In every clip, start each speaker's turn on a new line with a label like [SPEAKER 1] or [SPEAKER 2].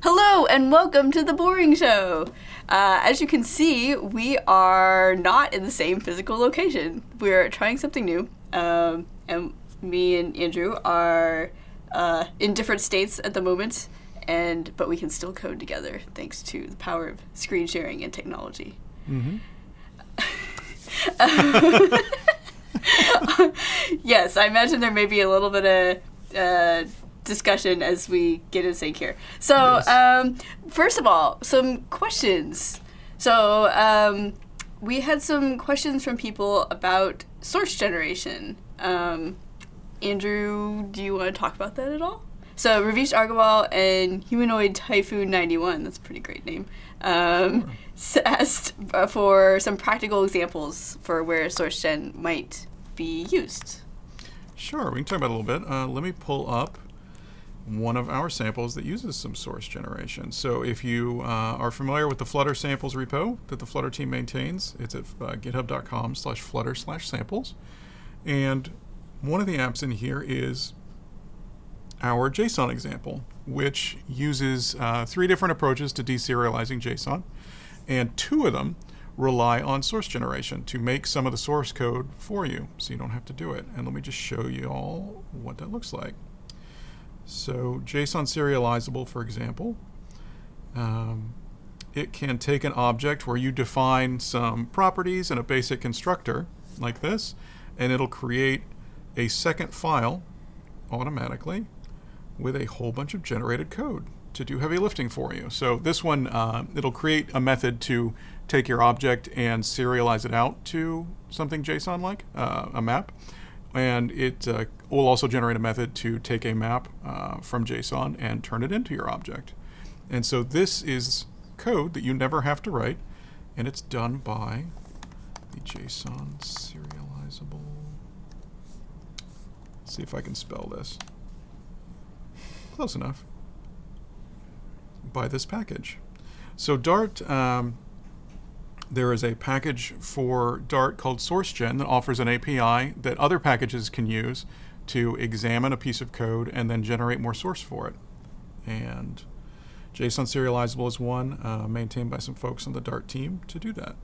[SPEAKER 1] Hello and welcome to The Boring Show. As you can see, we are not in the same physical location. We're trying something new, and me and Andrew are in different states at the moment, but we can still code together thanks to the power of screen sharing and technology.
[SPEAKER 2] Mm-hmm.
[SPEAKER 1] Yes, I imagine there may be a little bit of discussion as we get in sync here. So,
[SPEAKER 2] Yes.
[SPEAKER 1] First of all, some questions. So, we had some questions from people about source generation. Andrew, do you want to talk about that at all? So, Ravish Agarwal and Humanoid Typhoon 91, that's a pretty great name, asked for some practical examples for where source gen might be used.
[SPEAKER 2] Sure, we can talk about it a little bit. Let me pull up one of our samples that uses some source generation. So if you are familiar with the Flutter samples repo that the Flutter team maintains, it's at github.com/flutter/samples. And one of the apps in here is our JSON example, which uses 3 different approaches to deserializing JSON. And 2 of them rely on source generation to make some of the source code for you, so you don't have to do it. And let me just show you all what that looks like. So JSON serializable, for example, it can take an object where you define some properties in a basic constructor like this, and it'll create a second file automatically with a whole bunch of generated code to do heavy lifting for you. So this one, it'll create a method to take your object and serialize it out to something JSON-like, a map. And it will also generate a method to take a map from JSON and turn it into your object. And so this is code that you never have to write, and it's done by the JSON serializable. Let's see if I can spell this. Close enough. By this package. So Dart, there is a package for Dart called Sourcechen that offers an API that other packages can use to examine a piece of code and then generate more source for it. And JSON serializable is one maintained by some folks on the Dart team to do that.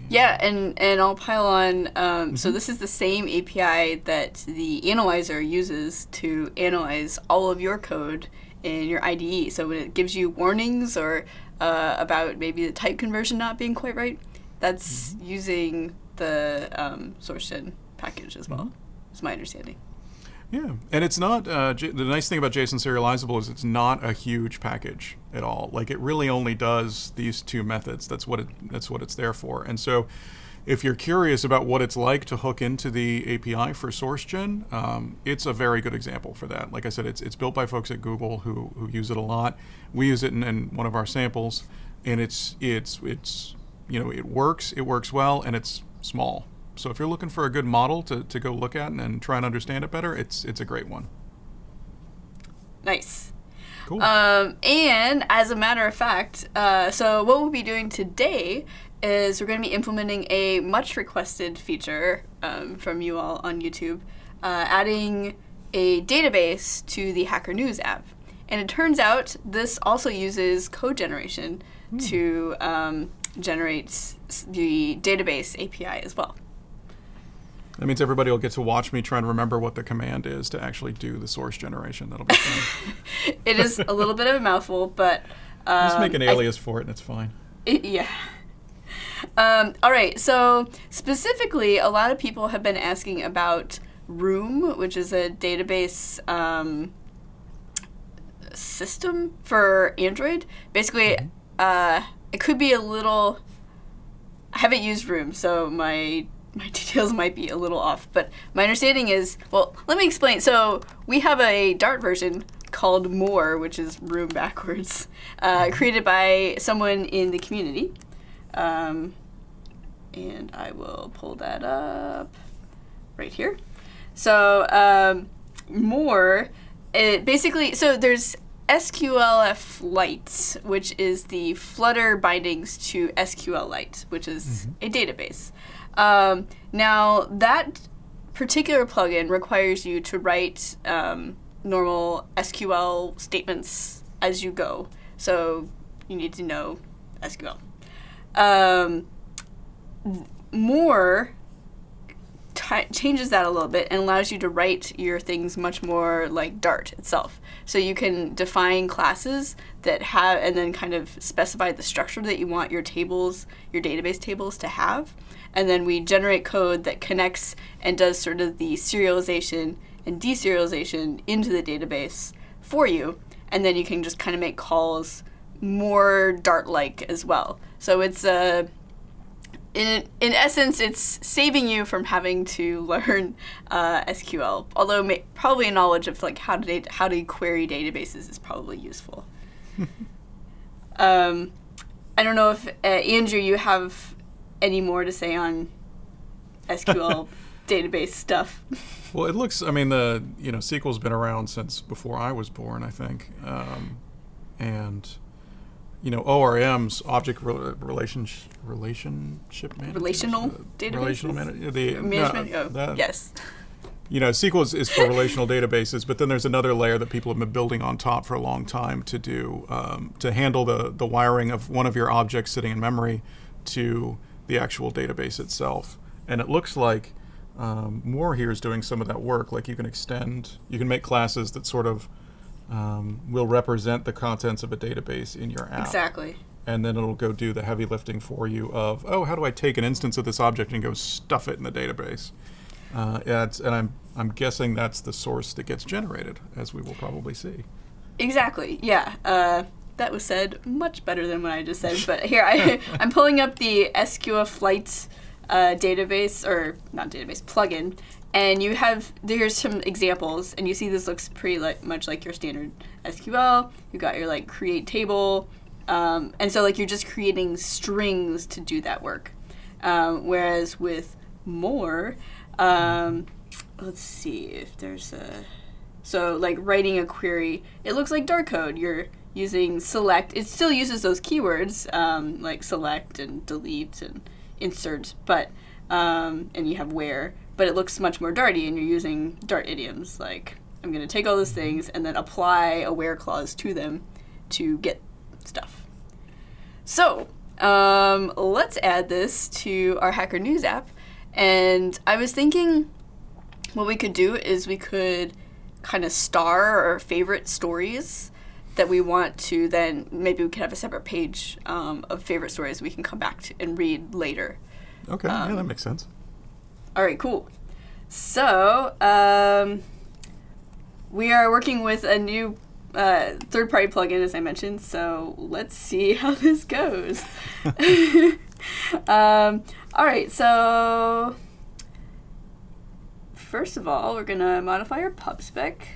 [SPEAKER 1] Yeah, and I'll pile on. So this is the same API that the analyzer uses to analyze all of your code in your IDE. So when it gives you warnings or about maybe the type conversion not being quite right, that's using the Sourcechen package as well, is my understanding.
[SPEAKER 2] Yeah, and it's not, the nice thing about JSON serializable is it's not a huge package at all. Like, it really only does these 2 methods. That's what it's there for. And so if you're curious about what it's like to hook into the API for SourceGen, it's a very good example for that. Like I said, it's built by folks at Google who use it a lot. We use it in one of our samples, and it's you know, it works well, and it's small. So if you're looking for a good model to go look at and try and understand it better, it's a great one.
[SPEAKER 1] Nice.
[SPEAKER 2] Cool.
[SPEAKER 1] And as a matter of fact, so what we'll be doing today is we're going to be implementing a much requested feature from you all on YouTube, adding a database to the Hacker News app. And it turns out this also uses Cogeneration to generate the database API as well.
[SPEAKER 2] That means everybody will get to watch me try and remember what the command is to actually do the source generation. That'll be fun.
[SPEAKER 1] It is a little bit of a mouthful, but
[SPEAKER 2] just make an alias for it and it's fine.
[SPEAKER 1] Yeah. All right, so specifically, a lot of people have been asking about Room, which is a database system for Android. Basically, it could be a little... I haven't used Room, so my details might be a little off, but my understanding is, well, let me explain. So we have a Dart version called Moor, which is Room backwards, created by someone in the community. And I will pull that up right here. So Moor, it basically, so there's SQLite, which is the Flutter bindings to SQLite, which is a database. Now, that particular plugin requires you to write normal SQL statements as you go. So you need to know SQL. Moor changes that a little bit and allows you to write your things much more like Dart itself. So you can define classes that have, and then kind of specify the structure that you want your tables, your database tables to have. And then we generate code that connects and does sort of the serialization and deserialization into the database for you. And then you can just kind of make calls more Dart-like as well. So it's in essence, it's saving you from having to learn SQL. Although probably a knowledge of like how to query databases is probably useful. I don't know if Andrew, you have any more to say on SQL database stuff.
[SPEAKER 2] Well, it looks. I mean, SQL's been around since before I was born, I think, and. ORM's object relationship management.
[SPEAKER 1] Relational databases?
[SPEAKER 2] Relational management.
[SPEAKER 1] Yes.
[SPEAKER 2] SQL is for relational databases, but then there's another layer that people have been building on top for a long time to do to handle the wiring of one of your objects sitting in memory to the actual database itself. And it looks like Moor here is doing some of that work. Like you can make classes that sort of will represent the contents of a database in your app.
[SPEAKER 1] Exactly.
[SPEAKER 2] And then it'll go do the heavy lifting for you of, how do I take an instance of this object and go stuff it in the database? And I'm guessing that's the source that gets generated, as we will probably see.
[SPEAKER 1] Exactly. Yeah. That was said much better than what I just said. But here, I'm pulling up the SQL Flight database, or not database, plugin. And there's some examples, and you see this looks pretty much like your standard SQL. You got your create table, and so you're just creating strings to do that work. Whereas with Moor, let's see if there's writing a query, it looks like Dart code. You're using select. It still uses those keywords like select and delete and insert, but and you have where. But it looks much more Darty, and you're using Dart idioms like, I'm going to take all those things and then apply a where clause to them to get stuff. So let's add this to our Hacker News app. And I was thinking what we could do is we could kind of star or favorite stories that we want to then, maybe we could have a separate page of favorite stories we can come back to and read later.
[SPEAKER 2] Okay, yeah, that makes sense.
[SPEAKER 1] All right, cool. So, we are working with a new third-party plugin, as I mentioned, so let's see how this goes. All right, so first of all, we're going to modify our pub spec.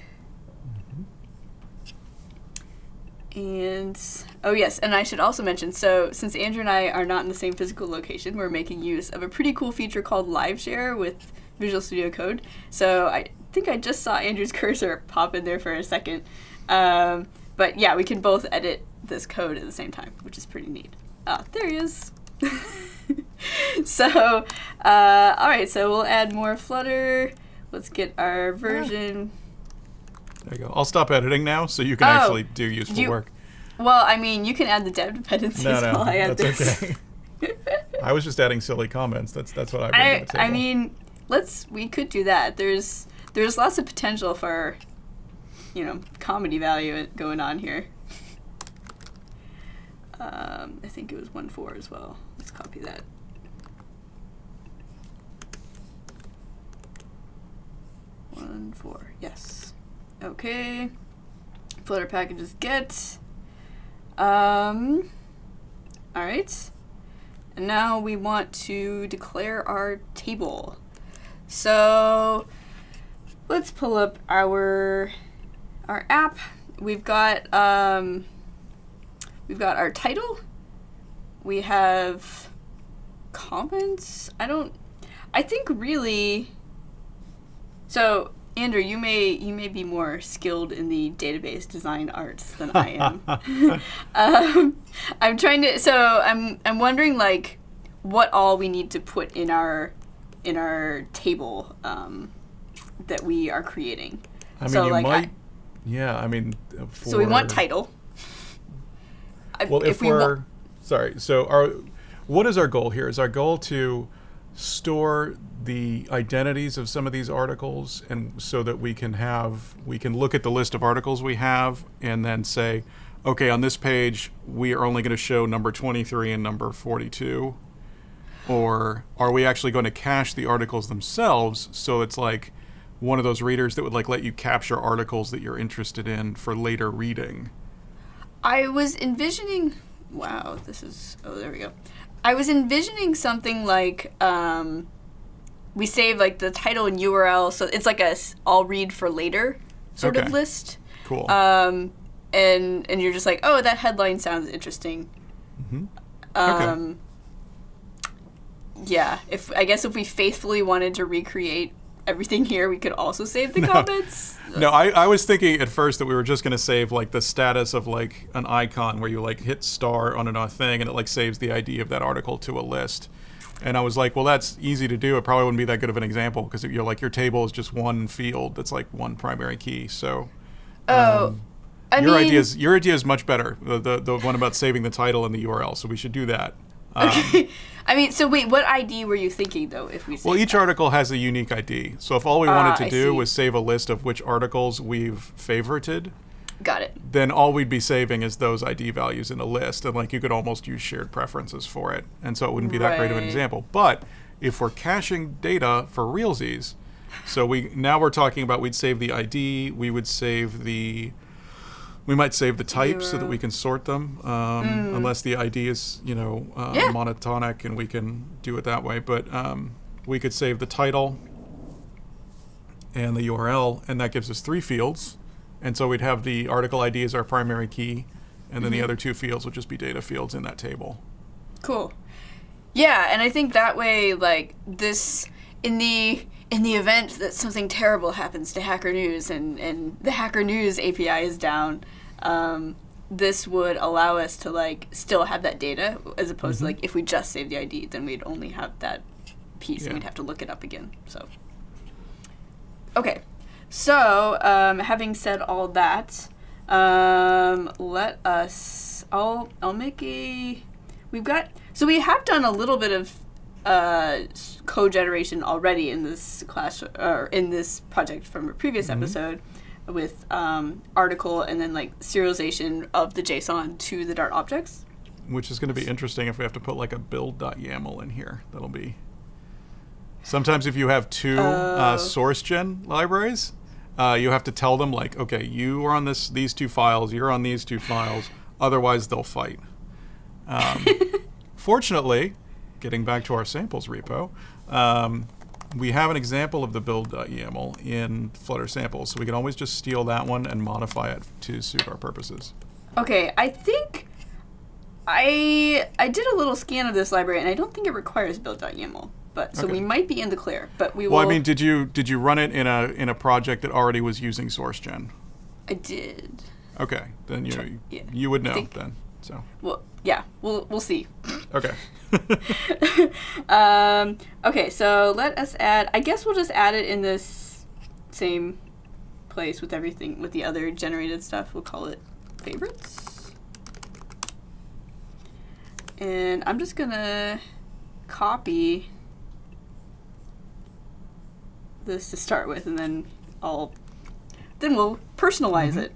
[SPEAKER 1] And, oh yes, and I should also mention, so since Andrew and I are not in the same physical location, we're making use of a pretty cool feature called Live Share with Visual Studio Code. So I think I just saw Andrew's cursor pop in there for a second. But yeah, we can both edit this code at the same time, which is pretty neat. There he is. So, all right, so we'll add more Flutter. Let's get our version.
[SPEAKER 2] There you go. I'll stop editing now so you can actually do useful work.
[SPEAKER 1] Well, I mean, you can add the dev dependencies while I add
[SPEAKER 2] that's
[SPEAKER 1] this.
[SPEAKER 2] Okay. I was just adding silly comments. That's what I bring to the table.
[SPEAKER 1] I mean, we could do that. There's lots of potential for, comedy value going on here. I think it was 1.4 as well. Let's copy that. One, 4, yes. Okay. Flutter packages get. All right. And now we want to declare our table. So let's pull up our app. We've got our title. We have comments. I think really. So Andrew, you may be more skilled in the database design arts than I am. I'm trying to. So I'm wondering what all we need to put in our table that we are creating.
[SPEAKER 2] I mean, so you might. Yeah, I mean.
[SPEAKER 1] So we want title.
[SPEAKER 2] Well, if we're sorry, so what is our goal here? Is our goal to store the identities of some of these articles, and so that we can look at the list of articles we have and then say, okay, on this page we are only going to show number 23 and number 42, or are we actually going to cache the articles themselves, so it's like one of those readers that would like let you capture articles that you're interested in for later reading?
[SPEAKER 1] I was envisioning, there we go. I was envisioning something like, we save like the title and URL, so it's like I'll read for later sort of list.
[SPEAKER 2] Cool.
[SPEAKER 1] And you're just like, oh, that headline sounds interesting.
[SPEAKER 2] Mm-hmm. Okay.
[SPEAKER 1] Yeah, if we faithfully wanted to recreate everything here, we could also save the comments.
[SPEAKER 2] No, I was thinking at first that we were just going to save like the status of like an icon where you like hit star on a thing and it like saves the ID of that article to a list. And I was like, well, that's easy to do. It probably wouldn't be that good of an example because you're like your table is just one field that's like one primary key. So your idea is much better. The one about saving the title and the URL. So we should do that.
[SPEAKER 1] Okay. I mean, so wait, what ID were you thinking, though, if we
[SPEAKER 2] Well, each article has a unique ID. So if all we wanted to do was save a list of which articles we've favorited,
[SPEAKER 1] got it,
[SPEAKER 2] then all we'd be saving is those ID values in a list. And like you could almost use shared preferences for it. And so it wouldn't be that great of an example. But if we're caching data for realsies, so now we're talking about we'd save the ID, we might save the type so that we can sort them, unless the ID is, monotonic, and we can do it that way. But we could save the title and the URL, and that gives us 3 fields. And so we'd have the article ID as our primary key, and then the other 2 fields would just be data fields in that table.
[SPEAKER 1] Cool. Yeah, and I think that way, like, this, in the event that something terrible happens to Hacker News and the Hacker News API is down, this would allow us to like still have that data, as opposed to like if we just save the ID, then we'd only have that piece and we'd have to look it up again. So okay, so having said all that, I'll make we have done a little bit of cogeneration already in this class, or in this project from a previous episode, with article and then like serialization of the JSON to the Dart objects.
[SPEAKER 2] Which is going to be interesting if we have to put like a build.yaml in here. That'll be... Sometimes if you have 2 Sourcechen libraries, you have to tell them like, okay, you are on these 2 files, you're on these 2 files, otherwise they'll fight. Fortunately, getting back to our samples repo, we have an example of the build.yaml in Flutter samples, so we can always just steal that one and modify it to suit our purposes.
[SPEAKER 1] Okay, I think I did a little scan of this library, and I don't think it requires build.yaml, but so we might be in the clear. But we will.
[SPEAKER 2] Well, I mean, did you run it in a project that already was using Sourcechen?
[SPEAKER 1] I did.
[SPEAKER 2] Okay, then you would know then. So.
[SPEAKER 1] Well, yeah, we'll see.
[SPEAKER 2] Okay.
[SPEAKER 1] Okay, so let us add, I guess we'll just add it in this same place with everything, with the other generated stuff. We'll call it favorites. And I'm just gonna copy this to start with, and then we'll personalize it.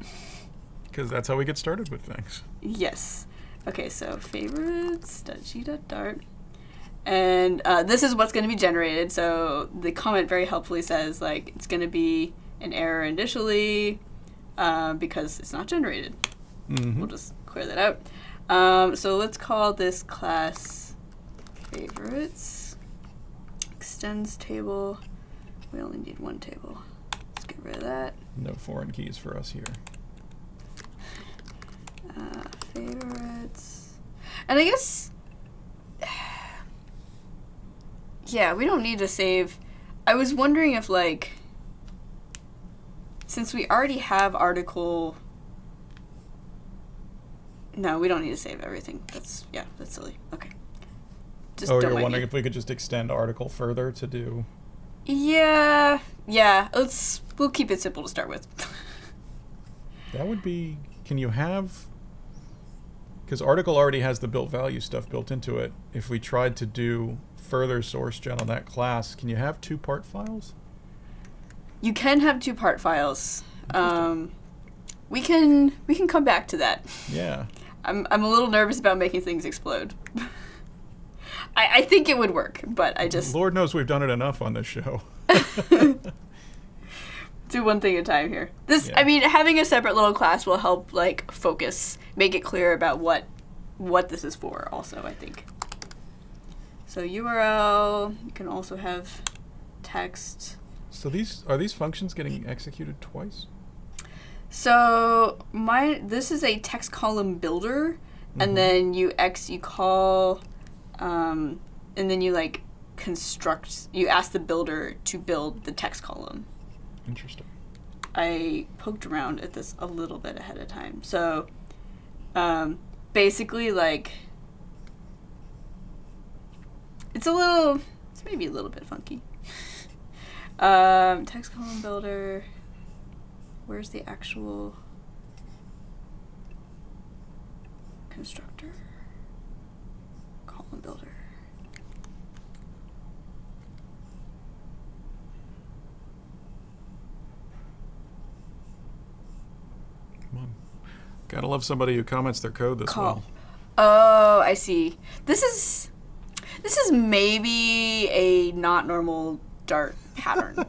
[SPEAKER 2] Because that's how we get started with things.
[SPEAKER 1] Yes. Okay, so favorites.g.dart. And this is what's going to be generated. So the comment very helpfully says, like, it's going to be an error initially because it's not generated. We'll just clear that out. So let's call this class favorites. Extends table. We only need 1 table. Let's get rid of that.
[SPEAKER 2] No foreign keys for us here.
[SPEAKER 1] Favorites. And I guess, yeah, we don't need to save. I was wondering if, like, since we already have article, no, we don't need to save everything. That's silly. Okay.
[SPEAKER 2] Just you're wondering if we could just extend article further to do...
[SPEAKER 1] Yeah, we'll keep it simple to start with.
[SPEAKER 2] That would be, can you have... because article already has the built value stuff built into it. If we tried to do further Sourcechen on that class, can you have 2 part files?
[SPEAKER 1] You can have 2 part files. We can come back to that.
[SPEAKER 2] Yeah.
[SPEAKER 1] I'm a little nervous about making things explode. I think it would work, but I just...
[SPEAKER 2] Lord knows we've done it enough on this show.
[SPEAKER 1] Do one thing at a time here. This,
[SPEAKER 2] Yeah.
[SPEAKER 1] I mean, having a separate little class will help, like, focus, make it clear about what this is for also, I think. So URL, you can also have text.
[SPEAKER 2] So are these functions getting executed twice?
[SPEAKER 1] So this is a text column builder, and then you call, and then you like construct. You ask the builder to build the text column.
[SPEAKER 2] Interesting.
[SPEAKER 1] I poked around at this a little bit ahead of time. So, basically, like, it's maybe a little bit funky. Text column builder. Where's the actual constructor? Column builder.
[SPEAKER 2] Come on. Gotta love somebody who comments their code this well.
[SPEAKER 1] Oh, I see. This is maybe a not normal Dart pattern.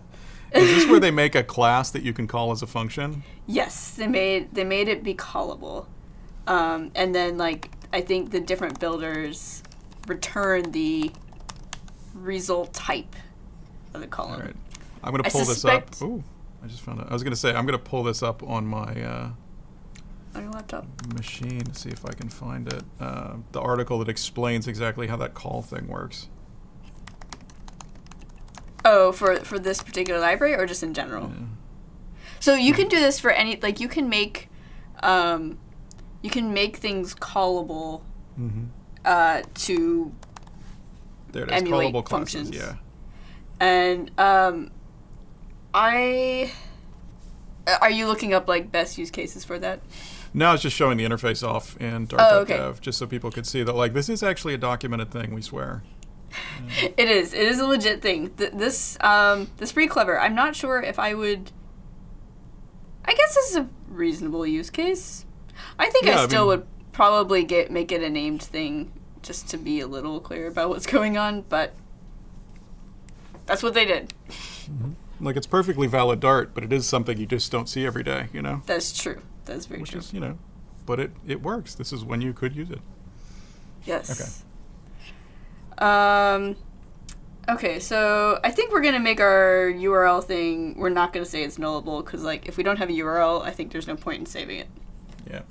[SPEAKER 2] Is this where they make a class that you can call as a function?
[SPEAKER 1] Yes, they made it be callable, and then like I think the different builders return the result type of the column.
[SPEAKER 2] All right, I'm gonna pull this up. Ooh, I just found it. I was gonna say I'm gonna pull this up on my
[SPEAKER 1] on your laptop
[SPEAKER 2] machine to see if I can find it. The article that explains exactly how that call thing works.
[SPEAKER 1] Oh, for this particular library or just in general?
[SPEAKER 2] Yeah.
[SPEAKER 1] So you can do this for any, like you can make things callable to
[SPEAKER 2] there it is,
[SPEAKER 1] emulate
[SPEAKER 2] callable
[SPEAKER 1] functions.
[SPEAKER 2] classes, yeah.
[SPEAKER 1] And are you looking up like best use cases for that?
[SPEAKER 2] No, I was just showing the interface off in Dart.dev just so people could see that like this is actually a documented thing, we swear.
[SPEAKER 1] It is a legit thing. This pretty clever. I'm not sure if I would. I guess this is a reasonable use case. I think I still would probably make it a named thing just to be a little clear about what's going on, but that's what they did.
[SPEAKER 2] Like it's perfectly valid Dart, but it is something you just don't see every day, you know?
[SPEAKER 1] That's true. That's very
[SPEAKER 2] true. Which is, but it works. This is when you could use it.
[SPEAKER 1] Yes.
[SPEAKER 2] Okay.
[SPEAKER 1] Okay, so I think we're going to make our URL thing, we're not going to say it's nullable, because like, if we don't have a URL, I think there's no point in saving it.
[SPEAKER 2] Yeah.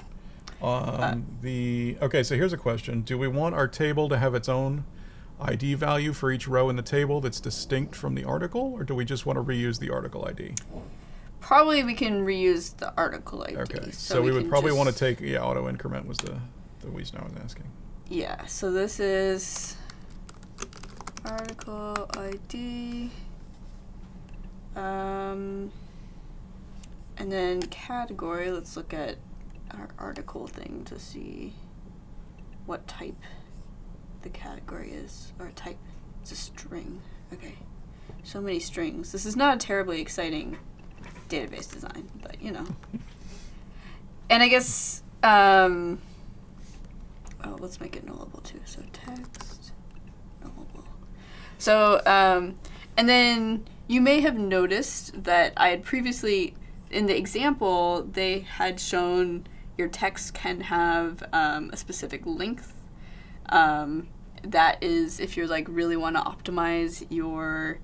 [SPEAKER 2] Okay, so here's a question. Do we want our table to have its own ID value for each row in the table that's distinct from the article, or do we just want to reuse the article ID?
[SPEAKER 1] Probably we can reuse the article ID.
[SPEAKER 2] Okay, so we would probably want to take, auto increment was the reason I was asking.
[SPEAKER 1] Yeah, so this is article ID, and then category. Let's look at our article thing to see what type the category is, or type. It's a string. Okay, so many strings. This is not a terribly exciting database design, but and I guess let's make it nullable too. So text nullable. So, and then you may have noticed that I had previously, in the example, they had shown your text can have a specific length. That is, if you're like really want to optimize your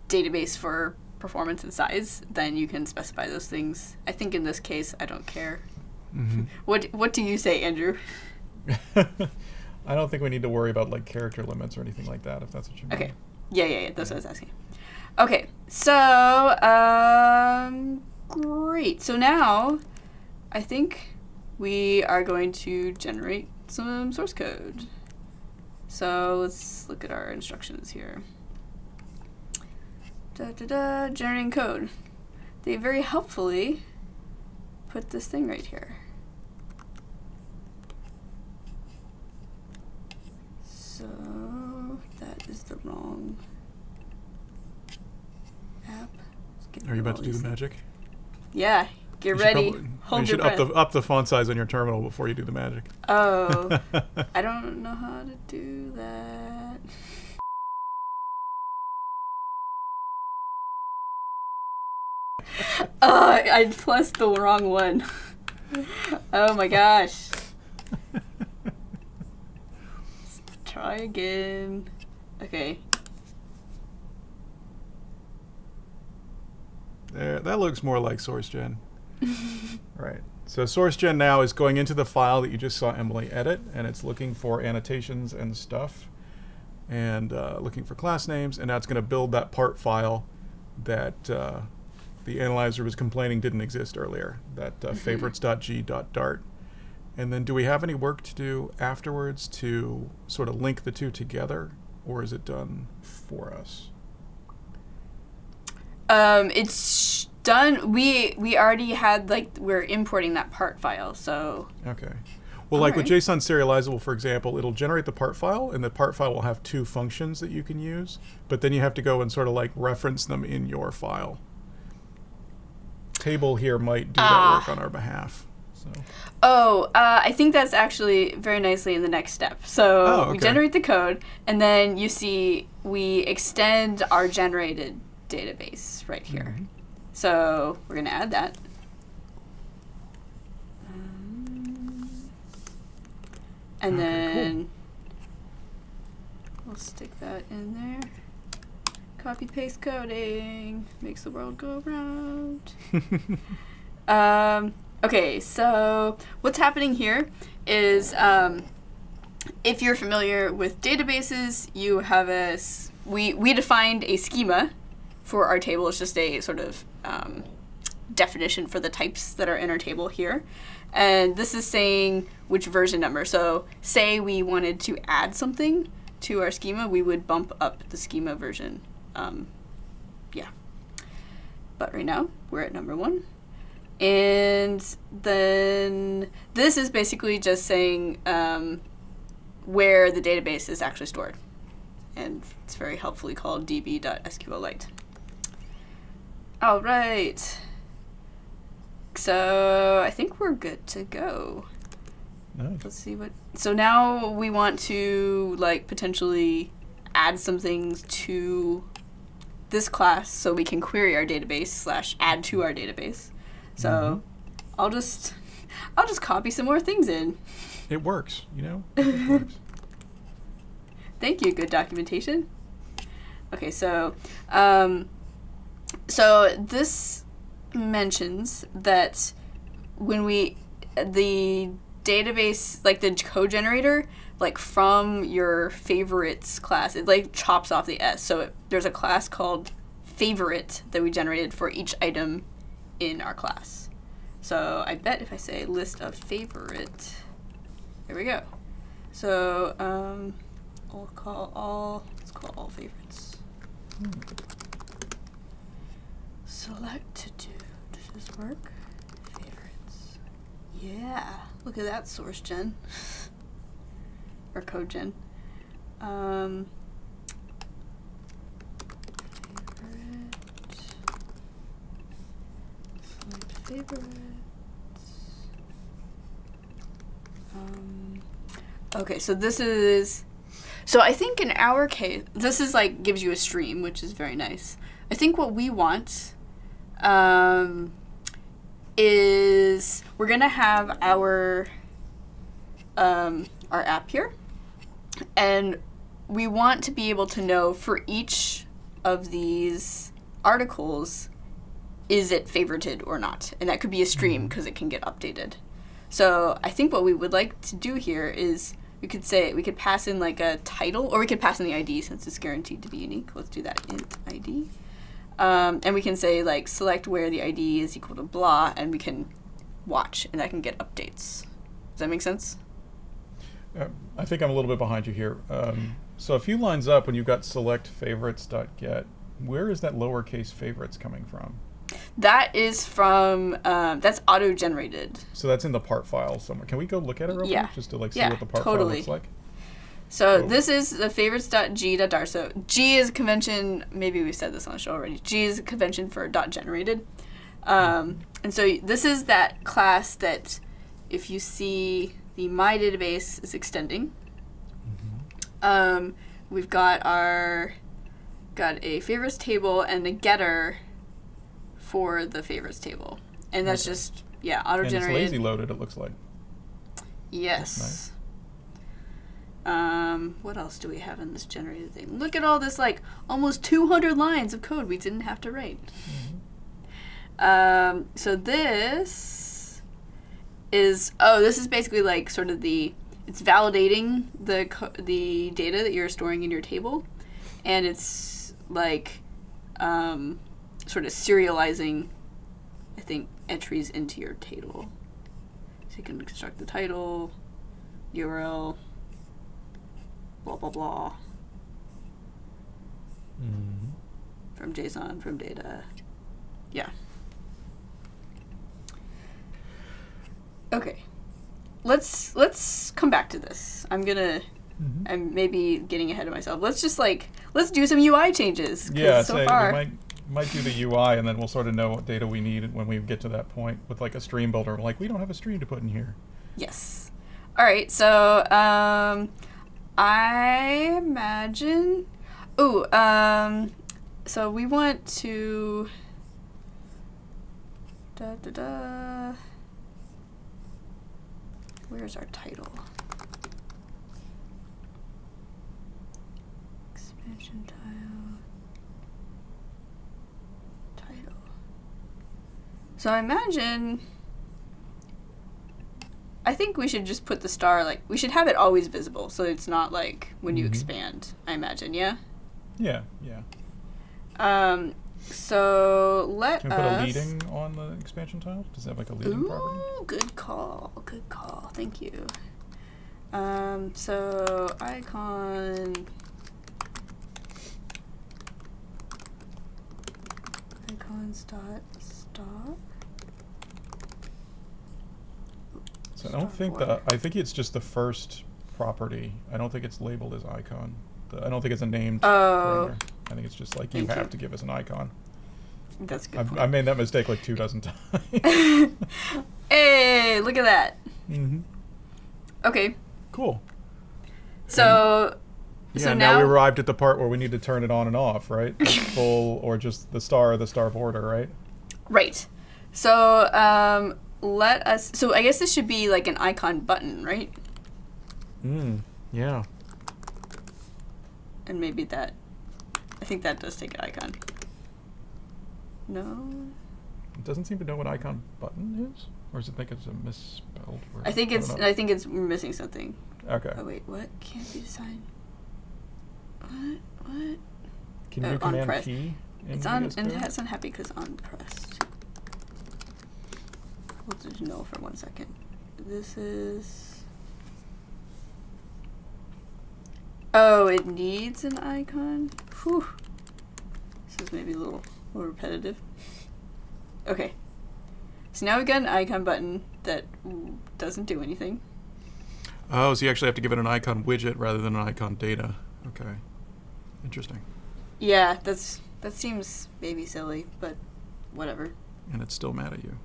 [SPEAKER 1] database for performance and size, then you can specify those things. I think in this case, I don't care. What do you say, Andrew?
[SPEAKER 2] I don't think we need to worry about like character limits or anything like that, if that's what you mean.
[SPEAKER 1] Okay. Yeah. That's what I was asking. Okay. So, great. So now, I think we are going to generate some source code. So let's look at our instructions here. Generating code. They very helpfully put this thing right here. wrong app.
[SPEAKER 2] Are you about to do the magic?
[SPEAKER 1] Yeah. Get
[SPEAKER 2] You should
[SPEAKER 1] ready.
[SPEAKER 2] probably-
[SPEAKER 1] Hold
[SPEAKER 2] you
[SPEAKER 1] your
[SPEAKER 2] should
[SPEAKER 1] breath.
[SPEAKER 2] up the font size on your terminal before you do the magic.
[SPEAKER 1] Oh, I don't know how to do that. I pressed the wrong one. Oh my gosh. Let's try again. Okay.
[SPEAKER 2] There, that looks more like Sourcechen. Right. So Sourcechen now is going into the file that you just saw Emily edit, and it's looking for annotations and stuff, and looking for class names, and now it's going to build that part file that the analyzer was complaining didn't exist earlier, that favorites.g.dart. And then do we have any work to do afterwards to sort of link the two together, or is it done for us?
[SPEAKER 1] It's done. We already had, like, we're importing that part file, so.
[SPEAKER 2] Okay. Well, like with JSON serializable, for example, it'll generate the part file, and the part file will have two functions that you can use, but then you have to go and sort of like reference them in your file. Table here might do that work on our behalf. So.
[SPEAKER 1] I think that's actually very nicely in the next step. So we generate the code, and then you see we extend our generated database right here. Mm-hmm. So we're going to add that. And then we'll stick that in there. Copy paste coding makes the world go round. Okay, so what's happening here is if you're familiar with databases, you have we defined a schema for our table. It's just a sort of definition for the types that are in our table here. And this is saying which version number. So say we wanted to add something to our schema, we would bump up the schema version. Yeah. But right now, we're at number 1. And then this is basically just saying where the database is actually stored. And it's very helpfully called db.sqlite. All right. So I think we're good to go.
[SPEAKER 2] Nice.
[SPEAKER 1] Let's see what. So now we want to like potentially add some things to this class so we can query our database / add to our database. So I'll just copy some more things in.
[SPEAKER 2] It works, you know? It works.
[SPEAKER 1] Thank you, good documentation. Okay, so so this mentions that when the database, like the code generator, like from your favorites class, it like chops off the S. So there's a class called favorite that we generated for each item in our class. So I bet if I say list of favorite, there we go. So let's call all favorites. Select to do. Does this work? Favorites. Yeah. Look at that Sourcechen. Or Cogen. Favorite. Select favorites. Okay, so this is. So I think in our case, this is like gives you a stream, which is very nice. I think what we want is we're gonna have our app here, and we want to be able to know for each of these articles, is it favorited or not? And that could be a stream because it can get updated. So I think what we would like to do here is we could pass in like a title, or we could pass in the ID since it's guaranteed to be unique. Let's do that, int ID. And we can say like select where the ID is equal to blah, and we can watch, and that can get updates. Does that make sense?
[SPEAKER 2] I think I'm a little bit behind you here. So a few lines up, when you've got select favorites.get, where is that lowercase favorites coming from?
[SPEAKER 1] That is from, that's auto-generated.
[SPEAKER 2] So that's in the part file somewhere. Can we go look at it real quick? Just to like see what the part file looks like?
[SPEAKER 1] So
[SPEAKER 2] Cool.
[SPEAKER 1] this is the favorites.g.dar. So G is a convention, maybe we said this on the show already. G is a convention for .generated. And so this is that class that if you see the my database is extending. We've got a favorites table and a getter for the favorites table. And that's just, auto-generated.
[SPEAKER 2] And it's lazy loaded, it looks like.
[SPEAKER 1] Yes. What else do we have in this generated thing? Look at all this, like, almost 200 lines of code we didn't have to write. So this is basically like sort of it's validating the data that you're storing in your table, and it's like sort of serializing, I think, entries into your table. So you can construct the title, URL, blah blah blah, from JSON, from data. Yeah. Okay. Let's come back to this. I'm maybe getting ahead of myself. Let's do some UI changes.
[SPEAKER 2] Yeah,
[SPEAKER 1] so far
[SPEAKER 2] we might do the UI, and then we'll sort of know what data we need when we get to that point with like a stream builder. Like, we don't have a stream to put in here.
[SPEAKER 1] Yes. All right. So I imagine. So we want to. Where's our title? Expansion title. So I imagine. I think we should just put the star, like, we should have it always visible, so it's not like when you expand, I imagine, yeah?
[SPEAKER 2] Yeah.
[SPEAKER 1] So let
[SPEAKER 2] Can we put a leading on the expansion tile? Does it have like a leading property?
[SPEAKER 1] Good call. Thank you. So icons dot stop.
[SPEAKER 2] So I don't think I think it's just the first property. I don't think it's labeled as icon. I don't think it's a named parameter. I think it's just like you have to give us an icon.
[SPEAKER 1] That's a good point.
[SPEAKER 2] I made that mistake like 2 dozen times.
[SPEAKER 1] Hey, look at that. Okay.
[SPEAKER 2] Cool.
[SPEAKER 1] So
[SPEAKER 2] now we arrived at the part where we need to turn it on and off, right? Like full or just the star border, right?
[SPEAKER 1] Right. So so I guess this should be like an icon button, right?
[SPEAKER 2] Yeah.
[SPEAKER 1] And maybe I think that does take an icon. No?
[SPEAKER 2] It doesn't seem to know what icon button is? Or does it think it's a misspelled word?
[SPEAKER 1] I think it's missing something.
[SPEAKER 2] Okay.
[SPEAKER 1] Oh wait, what? Can't be defined. What?
[SPEAKER 2] Can you do Command P?
[SPEAKER 1] It's unhappy because on pressed. We'll just no for 1 second. This is. Oh, it needs an icon? Whew. This is maybe a little repetitive. Okay. So now we've got an icon button that doesn't do anything.
[SPEAKER 2] Oh, so you actually have to give it an icon widget rather than an icon data. Okay. Interesting.
[SPEAKER 1] Yeah, that seems maybe silly, but whatever.
[SPEAKER 2] And it's still mad at you.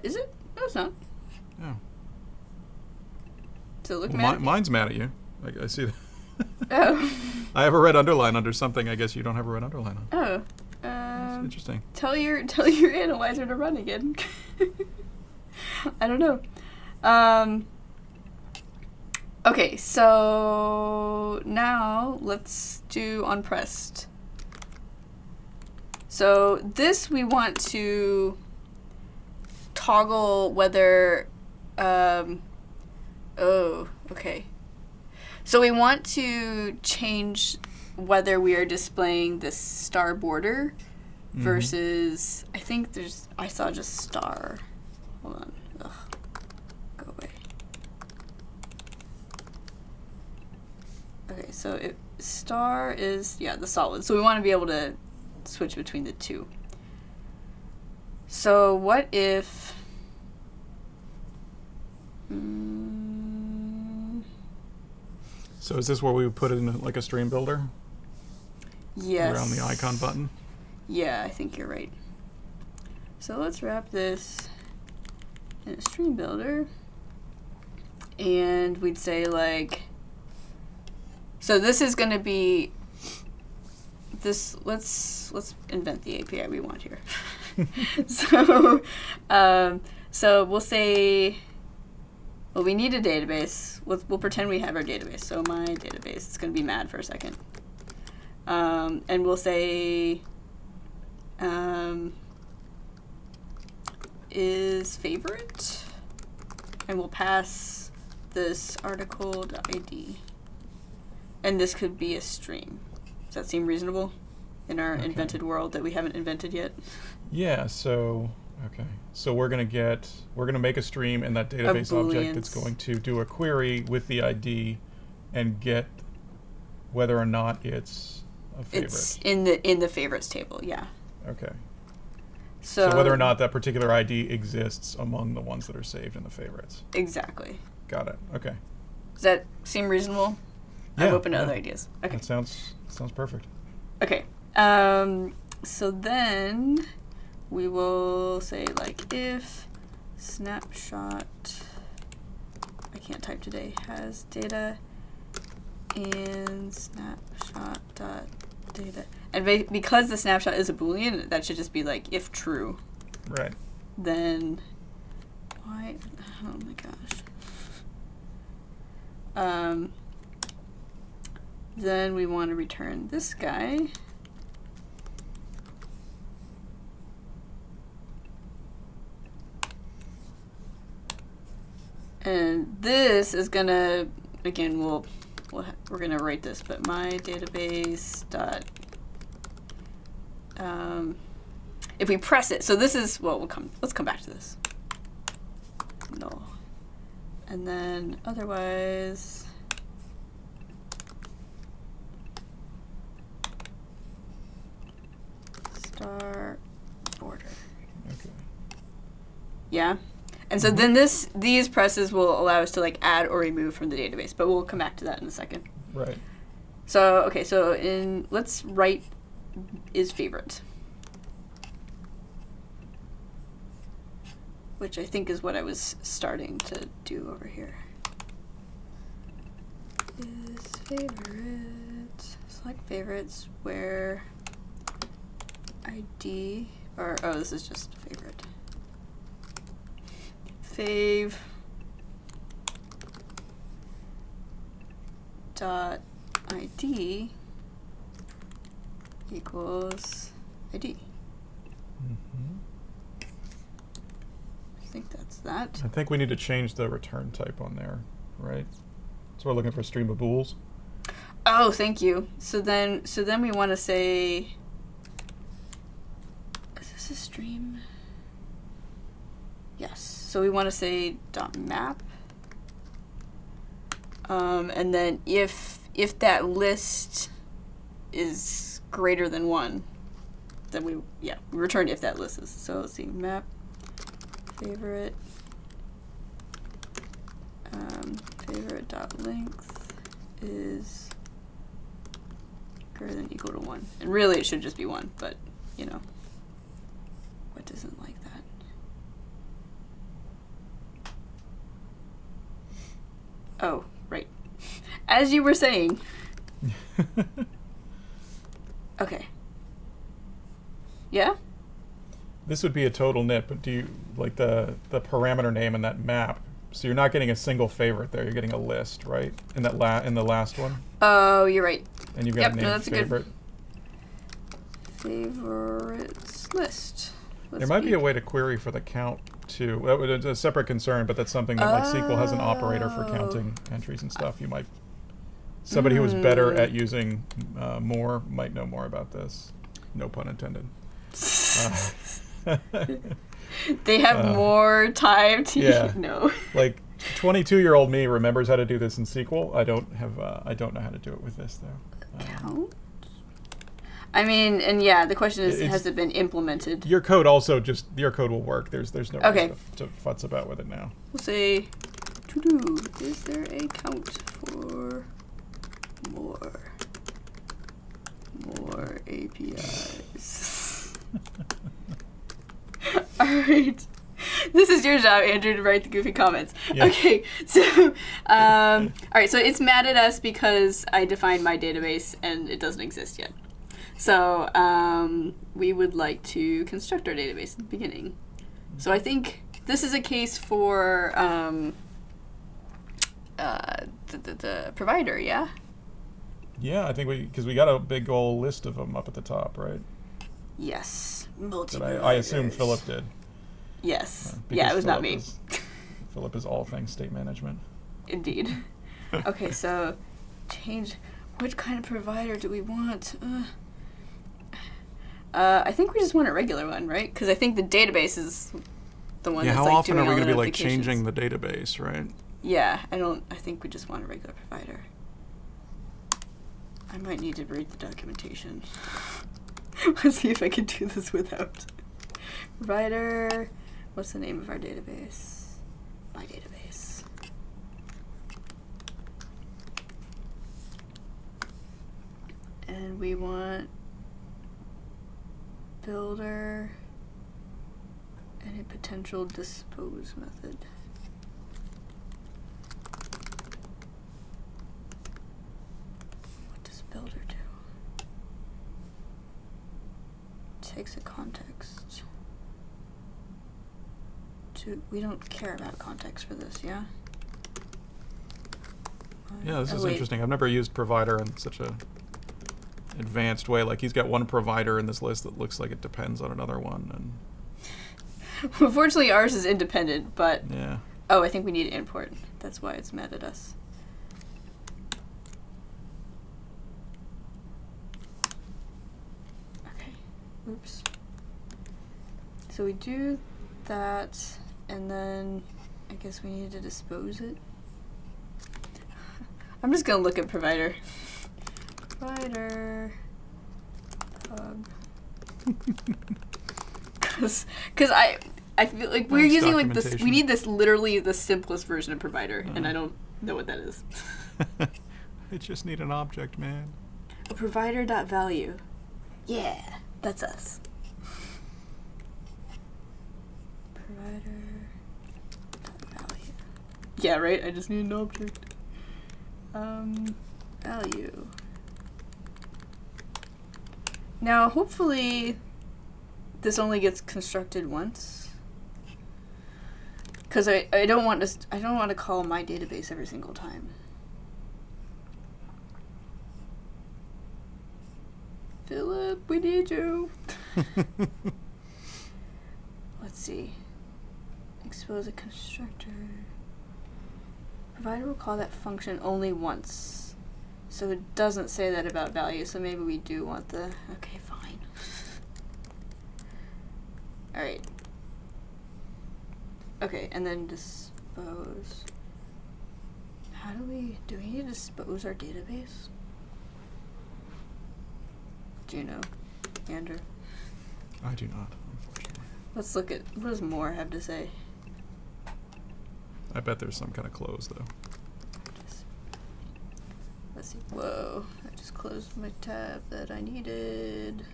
[SPEAKER 1] Is it? No, it's not.
[SPEAKER 2] Oh.
[SPEAKER 1] So look mad.
[SPEAKER 2] Mine's mad at you. I see that.
[SPEAKER 1] Oh.
[SPEAKER 2] I have a red underline under something. I guess you don't have a red underline on.
[SPEAKER 1] Oh.
[SPEAKER 2] That's interesting.
[SPEAKER 1] Tell your analyzer to run again. I don't know. Okay, so now let's do onPressed. So this we want to toggle whether. Okay. So we want to change whether we are displaying this star border versus, I saw just star. Hold on. Ugh. Go away. Okay, so star is, the solid. So we want to be able to switch between the two. So what if...
[SPEAKER 2] So is this where we would put it in like a stream builder?
[SPEAKER 1] Yes.
[SPEAKER 2] Around the icon button?
[SPEAKER 1] Yeah, I think you're right. So let's wrap this in a stream builder. And we'd say like, so this is going to be this, let's invent the API we want here. So we'll say, well, we need a database. We'll pretend we have our database. So my database, it's going to be mad for a second. And we'll say is favorite, and we'll pass this article.id. And this could be a stream. Does that seem reasonable in our invented world that we haven't invented yet?
[SPEAKER 2] Yeah, so, okay. So we're going to make a stream in that database object that's going to do a query with the ID and get whether or not it's a favorite.
[SPEAKER 1] It's in the favorites table, yeah.
[SPEAKER 2] Okay.
[SPEAKER 1] So
[SPEAKER 2] whether or not that particular ID exists among the ones that are saved in the favorites.
[SPEAKER 1] Exactly.
[SPEAKER 2] Got it. Okay.
[SPEAKER 1] Does that seem reasonable?
[SPEAKER 2] Yeah,
[SPEAKER 1] I'm open to other ideas. Okay.
[SPEAKER 2] That sounds perfect.
[SPEAKER 1] Okay. So then we will say like if snapshot, I can't type today, has data and snapshot dot data. And because the snapshot is a Boolean, that should just be like if true.
[SPEAKER 2] Right.
[SPEAKER 1] Then why? Oh my gosh. Then we want to return this guy. And this is gonna, again, we're gonna write this, but my database dot. If we press it, so this is, well, let's come back to this. No. And then otherwise, star border.
[SPEAKER 2] Okay.
[SPEAKER 1] Yeah. And so then these presses will allow us to like add or remove from the database, but we'll come back to that in a second.
[SPEAKER 2] Right.
[SPEAKER 1] So, okay, so let's write is favorite, which I think is what I was starting to do over here. Is favorite, select favorites where ID, or, oh, this is just favorite. Fave dot ID equals ID. I think that's that.
[SPEAKER 2] I think we need to change the return type on there, right? So we're looking for a stream of bools.
[SPEAKER 1] Oh, thank you. So then we want to say, is this a stream? Yes. So we want to say dot map. And then if that list is greater than 1, then we return if that list is. So let's see, map favorite favorite dot length is greater than or equal to 1. And really it should just be 1, but you know, what doesn't like that? Oh, right. As you were saying. Okay. Yeah?
[SPEAKER 2] This would be a total nit, but do you like the parameter name in that map? So you're not getting a single favorite there. You're getting a list, right? In that in the last one.
[SPEAKER 1] Oh, you're right.
[SPEAKER 2] And you've got named
[SPEAKER 1] that's
[SPEAKER 2] favorite.
[SPEAKER 1] Favorites list.
[SPEAKER 2] There might be a way to query for the count too. That would a separate concern, but that's something that like SQL has an operator for counting entries and stuff. You might somebody who was better at using moor might know more about this. No pun intended.
[SPEAKER 1] They have more time to know.
[SPEAKER 2] Like 22-year-old me remembers how to do this in SQL. I don't know how to do it with this though.
[SPEAKER 1] Count? I mean, and yeah, the question is, has it been implemented?
[SPEAKER 2] Your code will work. There's no reason to futz about with it now.
[SPEAKER 1] We'll say to do. Is there a count for more APIs. All right. This is your job, Andrew, to write the goofy comments.
[SPEAKER 2] Yeah.
[SPEAKER 1] Okay, so, all right, so it's mad at us because I defined my database and it doesn't exist yet. So we would like to construct our database at the beginning. So I think this is a case for the provider, yeah?
[SPEAKER 2] Yeah, I think because we got a big old list of them up at the top, right?
[SPEAKER 1] Yes.
[SPEAKER 2] That I assume Philip did.
[SPEAKER 1] Yes. Yeah, it was not me.
[SPEAKER 2] Philip is all things state management.
[SPEAKER 1] Indeed. Okay, so change. Which kind of provider do we want? I think we just want a regular one, right? Because I think the database is the one that's
[SPEAKER 2] how
[SPEAKER 1] like
[SPEAKER 2] often
[SPEAKER 1] doing
[SPEAKER 2] are we
[SPEAKER 1] all
[SPEAKER 2] going
[SPEAKER 1] the
[SPEAKER 2] to be like
[SPEAKER 1] notifications.
[SPEAKER 2] changing the database, right?
[SPEAKER 1] Yeah, I think we just want a regular provider. I might need to read the documentation. Let's see if I can do this without. Provider, what's the name of our database? My database. And we want builder and a potential dispose method. What does builder do? Takes a context. We don't care about context for this, yeah?
[SPEAKER 2] Yeah, this is interesting. I've never used provider in such a advanced way. Like, he's got one provider in this list that looks like it depends on another one. And
[SPEAKER 1] unfortunately, ours is independent, but...
[SPEAKER 2] Yeah.
[SPEAKER 1] Oh, I think we need import. That's why it's mad at us. Okay. Oops. So we do that, and then I guess we need to dispose it. I'm just going to look at provider. Provider. Because I feel like we're
[SPEAKER 2] Nice
[SPEAKER 1] using like this. We
[SPEAKER 2] documentation.
[SPEAKER 1] need this literally the simplest version of provider, and I don't know what that is.
[SPEAKER 2] I just need an object, man.
[SPEAKER 1] A provider.value. Yeah, that's us. Provider.value. Yeah, right. I just need an object. Value. Now, hopefully, this only gets constructed once. Because I don't want to call my database every single time. Philip, we need you. Let's see. Expose a constructor. Provider will call that function only once. So it doesn't say that about value, so maybe we do want the... Okay, fine. Alright. Okay, and then dispose. Do we need to dispose our database? Do you know, Andrew?
[SPEAKER 2] I do not, unfortunately.
[SPEAKER 1] Let's look at, what does moor have to say?
[SPEAKER 2] I bet there's some kind of close, though.
[SPEAKER 1] Let's see. Whoa, I just closed my tab that I needed.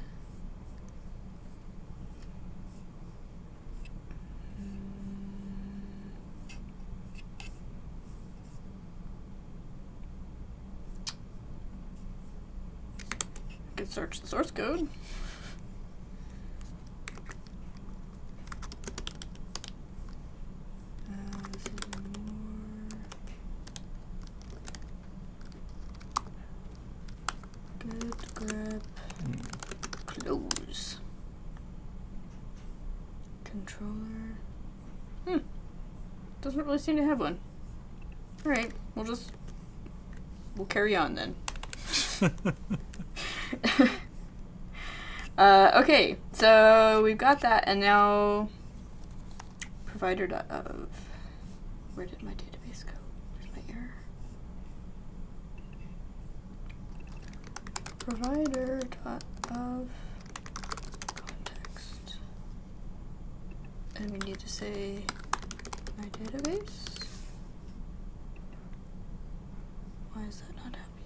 [SPEAKER 1] I could search the source code. This is more. Good grep. Close. Controller. Doesn't really seem to have one. Alright, we'll carry on then. Okay, so we've got that, and now provider.of. Where did my database go? Where's my error? Provider.of context. And we need to say my database. Why is that not happy?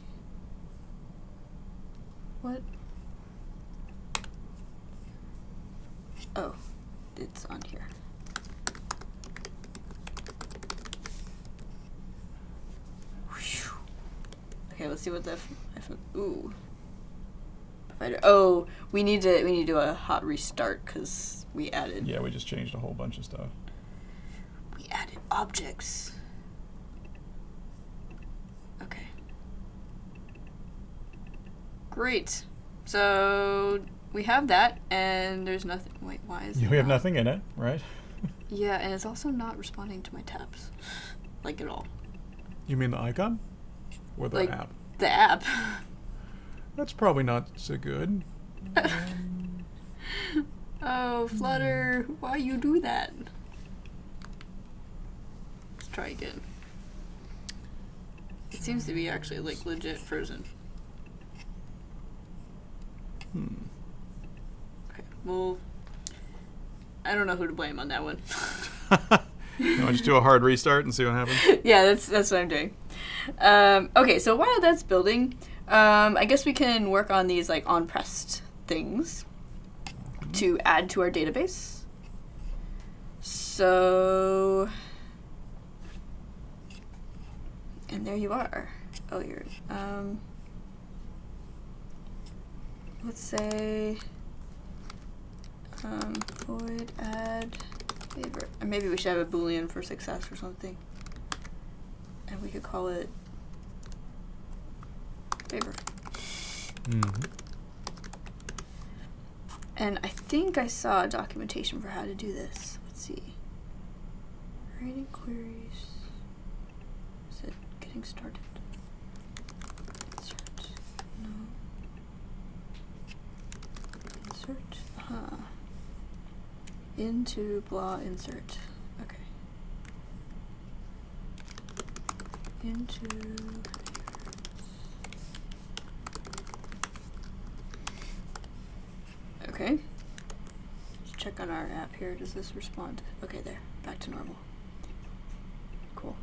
[SPEAKER 1] What? Oh, it's on here. Whew. Okay, let's see what the ooh. Provider. Oh, we need to do a hot restart because we added.
[SPEAKER 2] Yeah, we just changed a whole bunch of stuff.
[SPEAKER 1] We added objects. Okay. Great. So we have that, and there's nothing. Wait, why is it?
[SPEAKER 2] We have nothing in it, right?
[SPEAKER 1] Yeah, and it's also not responding to my tabs, like at all.
[SPEAKER 2] You mean the icon, or the
[SPEAKER 1] like,
[SPEAKER 2] app?
[SPEAKER 1] The app.
[SPEAKER 2] That's probably not so good.
[SPEAKER 1] Oh, Flutter, why you do that? Let's try again. It seems to be actually like legit frozen. Okay, well, I don't know who to blame on that one.
[SPEAKER 2] You want to just do a hard restart and see what happens?
[SPEAKER 1] Yeah, that's what I'm doing. Okay, so while that's building, I guess we can work on these like on-pressed things to add to our database. So, and there you are. Oh, you're, let's say, void add favorite. And maybe we should have a Boolean for success or something. And we could call it favor.
[SPEAKER 2] Mm-hmm.
[SPEAKER 1] And I think I saw documentation for how to do this. Let's see. Writing queries. Is it getting started? Insert. No. Insert. Into blah insert. Okay. Into. Okay. Let's check on our app here. Does this respond? Okay, there. Back to normal. Cool.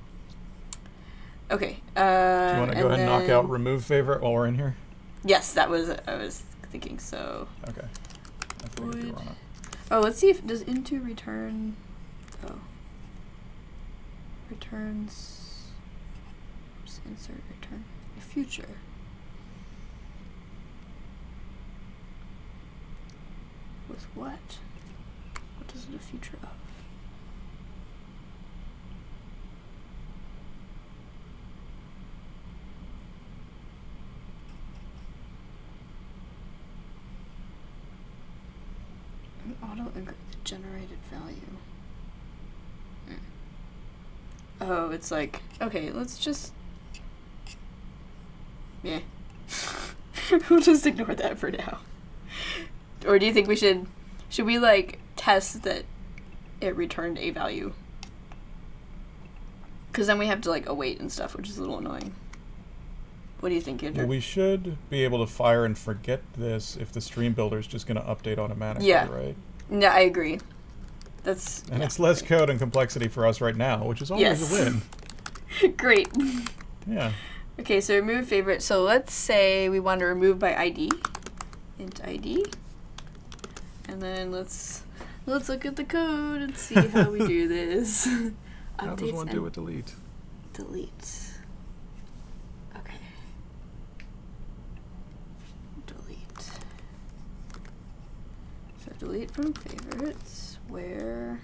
[SPEAKER 1] Okay.
[SPEAKER 2] Do you want to go ahead and knock out remove favorite while we're in here?
[SPEAKER 1] Yes, that was I was thinking. So.
[SPEAKER 2] Okay. I figured you were on it.
[SPEAKER 1] Oh, let's see if does into return. Oh. Returns. Just insert return future. With what? What is it a future of? An auto generated value. Oh, it's like, okay, let's just, yeah. We'll just ignore that for now. Or do you think we should we like test that it returned a value? Because then we have to like await and stuff, which is a little annoying. What do you think, Andrew?
[SPEAKER 2] Well, we should be able to fire and forget this if the stream builder is just going to update automatically,
[SPEAKER 1] yeah.
[SPEAKER 2] Right?
[SPEAKER 1] No, I agree. That's
[SPEAKER 2] and it's less code and complexity for us right now, which is always a win.
[SPEAKER 1] Great.
[SPEAKER 2] Yeah.
[SPEAKER 1] Okay, so remove favorite. So let's say we want to remove by ID. Int ID. And then let's look at the code and see how we do this.
[SPEAKER 2] How does one do with delete?
[SPEAKER 1] Delete. Okay. Delete. So delete from favorites where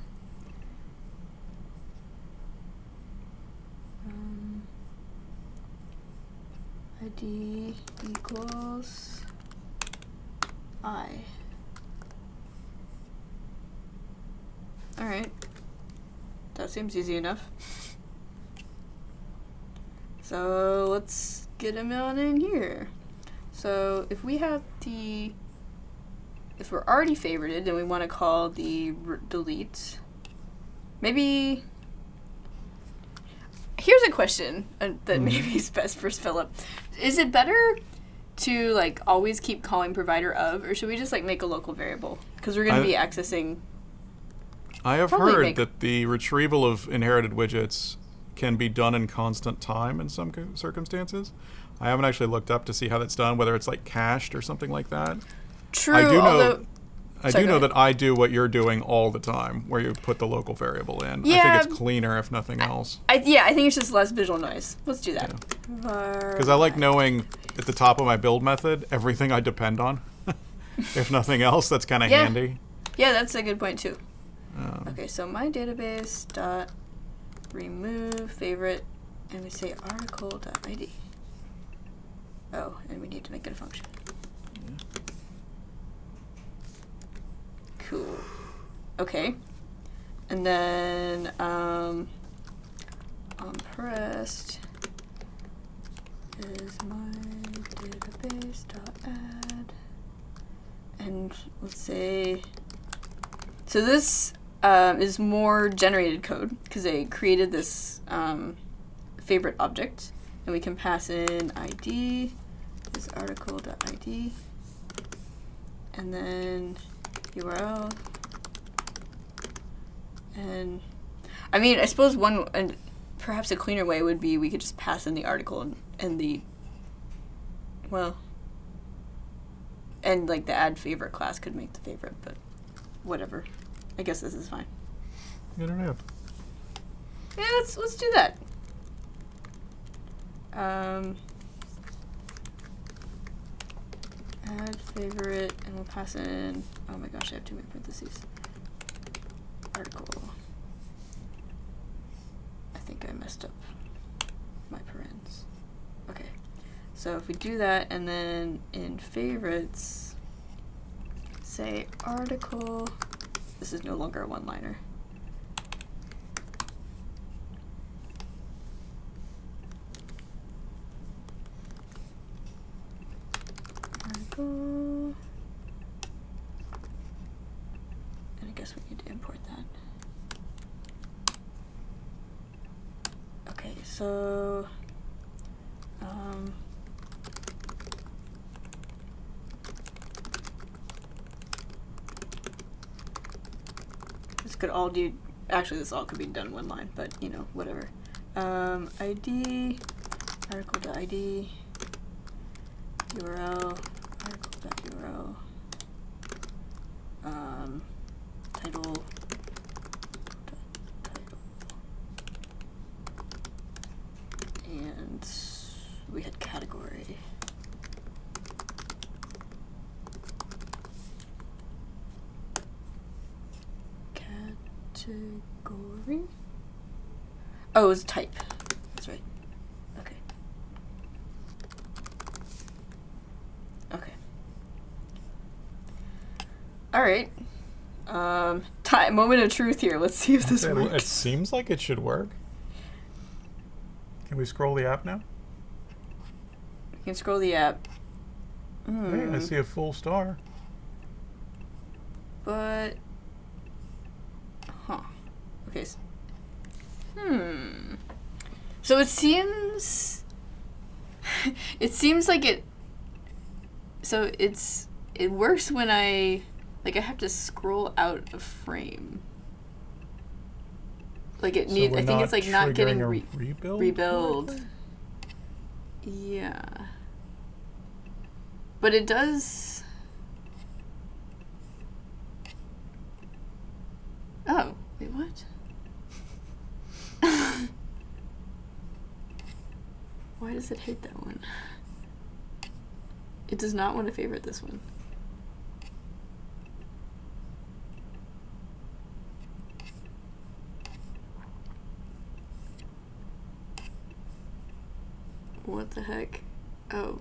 [SPEAKER 1] ID equals I. Alright. That seems easy enough. So let's get him on in here. So if we have if we're already favorited, then we want to call the delete. Maybe, here's a question that maybe is best for Philip. Is it better to like always keep calling provider of, or should we just like make a local variable? Because we're going to be accessing.
[SPEAKER 2] I have heard that the retrieval of inherited widgets can be done in constant time in some circumstances. I haven't actually looked up to see how that's done, whether it's like cached or something like that.
[SPEAKER 1] True.
[SPEAKER 2] I do know.
[SPEAKER 1] Although,
[SPEAKER 2] I do know that I do what you're doing all the time, where you put the local variable in.
[SPEAKER 1] Yeah,
[SPEAKER 2] I think it's cleaner, if nothing else.
[SPEAKER 1] I think it's just less visual noise. Let's do that.
[SPEAKER 2] Because I like knowing at the top of my build method everything I depend on. If nothing else, that's kind of handy.
[SPEAKER 1] Yeah, that's a good point too. Okay, so my database dot remove favorite, and we say article.id. Oh, and we need to make it a function. Cool. Okay. And then onPressed is my database.add. And let's say, so this is more generated code because they created this favorite object, and we can pass in ID is article.id, and then URL. And I mean, I suppose one, and perhaps a cleaner way would be we could just pass in the article and the, well, and like the add favorite class could make the favorite, but whatever. I guess this is fine.
[SPEAKER 2] I don't know.
[SPEAKER 1] Yeah, let's do that. Add favorite, and we'll pass in, oh my gosh, I have too many parentheses. Article. I think I messed up my parens. Okay. So if we do that, and then in favorites, say article, this is no longer a one-liner. Article, and I guess we need to import that. Okay, so this could all do, actually this all could be done in one line, but you know, whatever. ID, article.id, URL, article.url, title, and we had category. Category? Oh, it was type. That's right. Okay. Okay. All right. Moment of truth here. Let's see if this works.
[SPEAKER 2] It seems like it should work. Can we scroll the app now?
[SPEAKER 1] You can scroll the app.
[SPEAKER 2] Hey, I see a full star.
[SPEAKER 1] But, okay. So it seems like it. So it works when I have to scroll out of frame. Like it needs. I think it's like not getting rebuild. Yeah. But it does. Oh, wait, what? Why does it hate that one? It does not want to favorite this one. What the heck? Oh.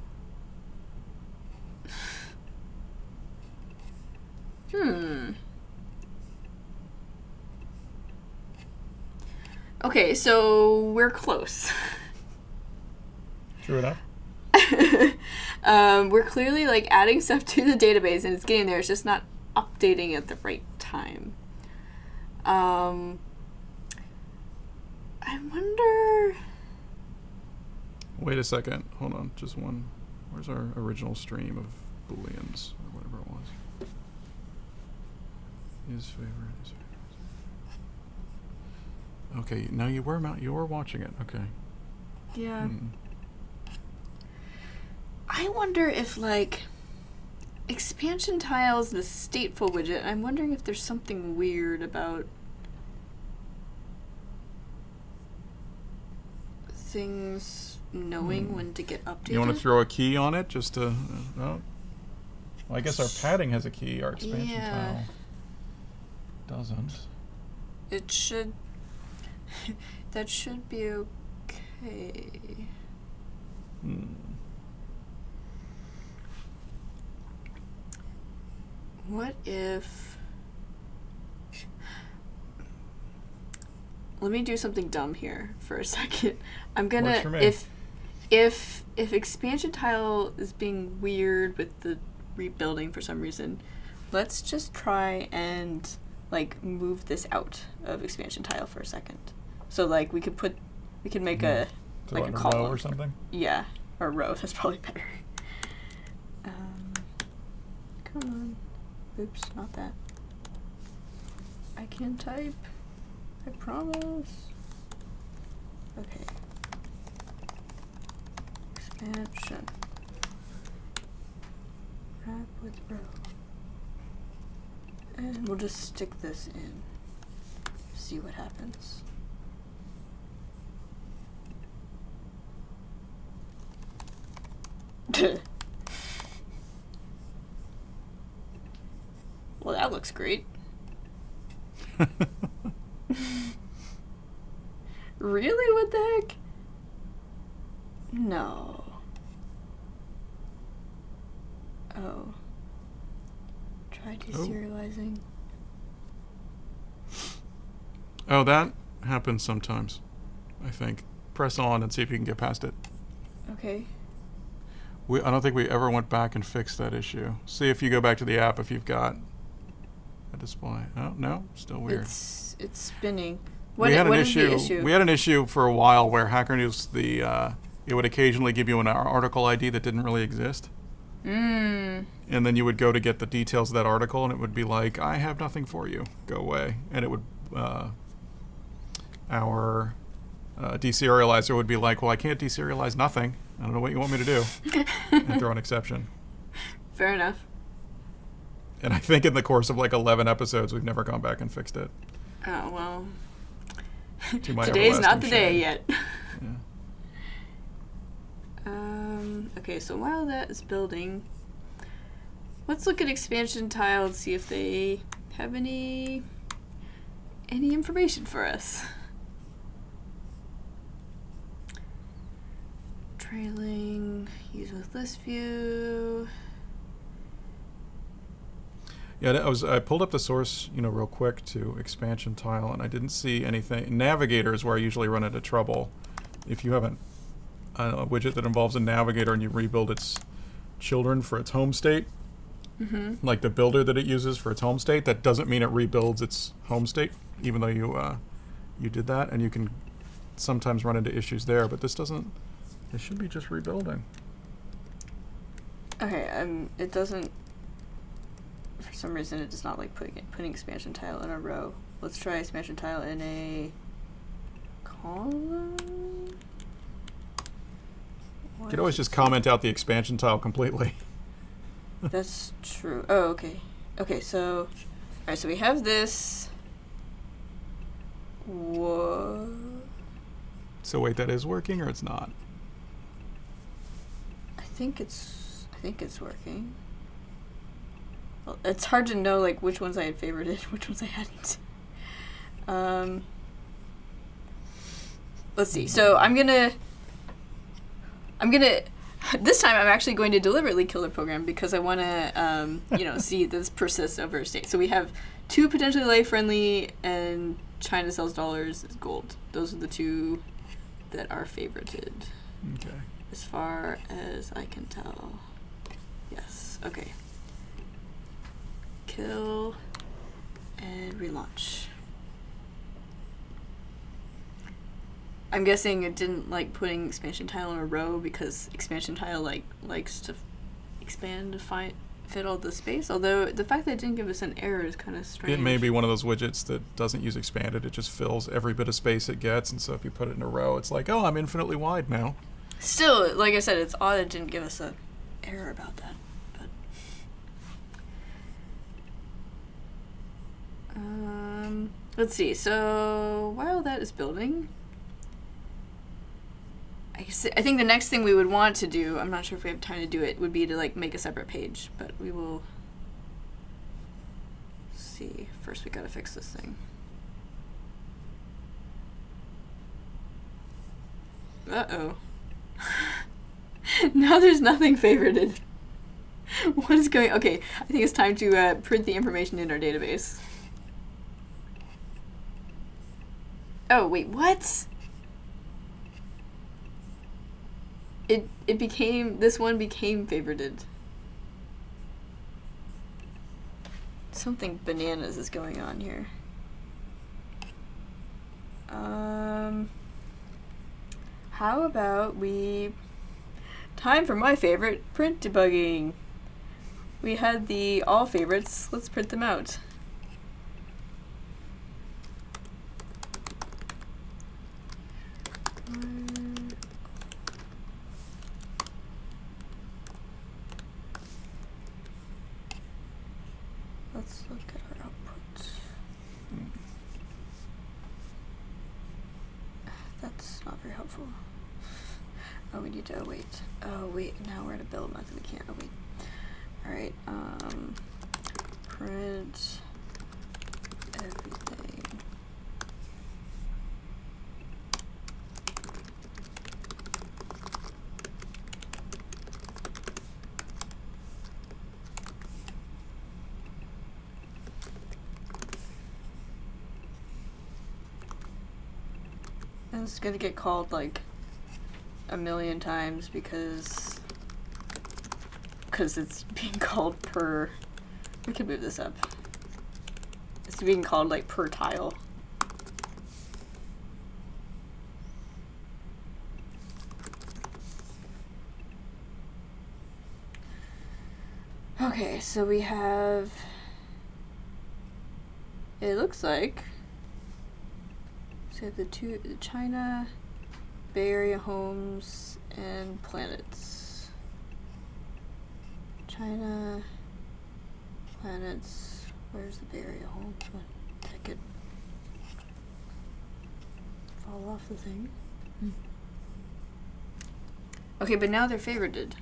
[SPEAKER 1] Okay, so we're close.
[SPEAKER 2] True enough.
[SPEAKER 1] We're clearly like adding stuff to the database and it's getting there. It's just not updating at the right time. I wonder.
[SPEAKER 2] Wait a second. Hold on. Just one. Where's our original stream of booleans or whatever it was? His favorite. Okay. Now you were watching it. Okay.
[SPEAKER 1] Yeah. I wonder if, like, expansion tile is the stateful widget. I'm wondering if there's something weird about things knowing when to get updated.
[SPEAKER 2] You want to throw a key on it just to... no? Well, I guess our padding has a key. Our expansion tile doesn't.
[SPEAKER 1] It should... that should be okay. What if... Let me do something dumb here for a second. I'm gonna...
[SPEAKER 2] Works for me.
[SPEAKER 1] If expansion tile is being weird with the rebuilding for some reason, let's just try and, like, move this out of expansion tile for a second. So, like, we could make a like a column
[SPEAKER 2] row or something.
[SPEAKER 1] Yeah, or row. That's probably better. Come on. Oops, not that. I can type. I promise. Okay. Expansion. Wrap with row. And we'll just stick this in. See what happens. Well, that looks great. Really? What the heck? No. Oh. Try deserializing.
[SPEAKER 2] Oh, that happens sometimes, I think. Press on and see if you can get past it.
[SPEAKER 1] Okay.
[SPEAKER 2] I don't think we ever went back and fixed that issue. See if you go back to the app if you've got a display. Oh, no, still weird.
[SPEAKER 1] It's spinning.
[SPEAKER 2] We had
[SPEAKER 1] what is the issue?
[SPEAKER 2] We had an issue for a while where Hacker News, it would occasionally give you an article ID that didn't really exist. And then you would go to get the details of that article, and it would be like, I have nothing for you. Go away. And it would, our deserializer would be like, well, I can't deserialize nothing. I don't know what you want me to do. And throw an exception.
[SPEAKER 1] Fair enough.
[SPEAKER 2] And I think in the course of like 11 episodes, we've never gone back and fixed it.
[SPEAKER 1] Oh, well.
[SPEAKER 2] Today's
[SPEAKER 1] not the day yet.
[SPEAKER 2] Yeah.
[SPEAKER 1] Okay, so while that is building, let's look at expansion tile and see if they have any information for us. Trailing, use with list view.
[SPEAKER 2] Yeah, I pulled up the source, real quick to expansion tile, and I didn't see anything. Navigator is where I usually run into trouble. If you have a widget that involves a navigator and you rebuild its children for its home state, like the builder that it uses for its home state, that doesn't mean it rebuilds its home state, even though you did that, and you can sometimes run into issues there. But this doesn't. It should be just rebuilding.
[SPEAKER 1] Okay, it doesn't. For some reason, it does not like putting expansion tile in a row. Let's try expansion tile in a column.
[SPEAKER 2] You could always just comment out the expansion tile completely.
[SPEAKER 1] That's true. Oh, okay. Okay, so... Alright, so we have this... Whoa.
[SPEAKER 2] So wait, that is working or it's not?
[SPEAKER 1] I think it's working. Well, it's hard to know, like, which ones I had favorited, which ones I hadn't. Let's see. So I'm gonna this time I'm actually going to deliberately kill the program because I want to see this persists over a state. So we have two potentially life-friendly and China sells dollars is gold. Those are the two that are favorited.
[SPEAKER 2] Okay.
[SPEAKER 1] As far as I can tell. Yes. Okay. Kill and relaunch. I'm guessing it didn't like putting expansion tile in a row because expansion tile likes to expand to fit all the space. Although the fact that it didn't give us an error is kind of strange.
[SPEAKER 2] It may be one of those widgets that doesn't use expanded. It just fills every bit of space it gets, and so if you put it in a row, it's like, oh, I'm infinitely wide now.
[SPEAKER 1] Still, like I said, it's odd it didn't give us error about that. But let's see. So while that is building, I think the next thing we would want to do, I'm not sure if we have time to do it, would be to like make a separate page, but we will see. First we gotta fix this thing. Uh-oh. Now there's nothing favorited. What is going... Okay, I think it's time to print the information in our database. Oh, wait, what? It became... This one became favorited. Something bananas is going on here. How about we... Time for my favorite, print debugging. We had the all favorites. Let's print them out. Let's look at our output. That's not very helpful. Oh, we need to await. Oh, wait, now we're at a build method. We can't await. Alright, print everything. And it's gonna get called like a million times because it's being called per... We can move this up. It's being called like per tile. Okay, so we have... It looks like... So the China, Bay Area homes, and planets. China, planets, where's the Bay Area homes? What? That could fall off the thing. Okay, but now they're favorited.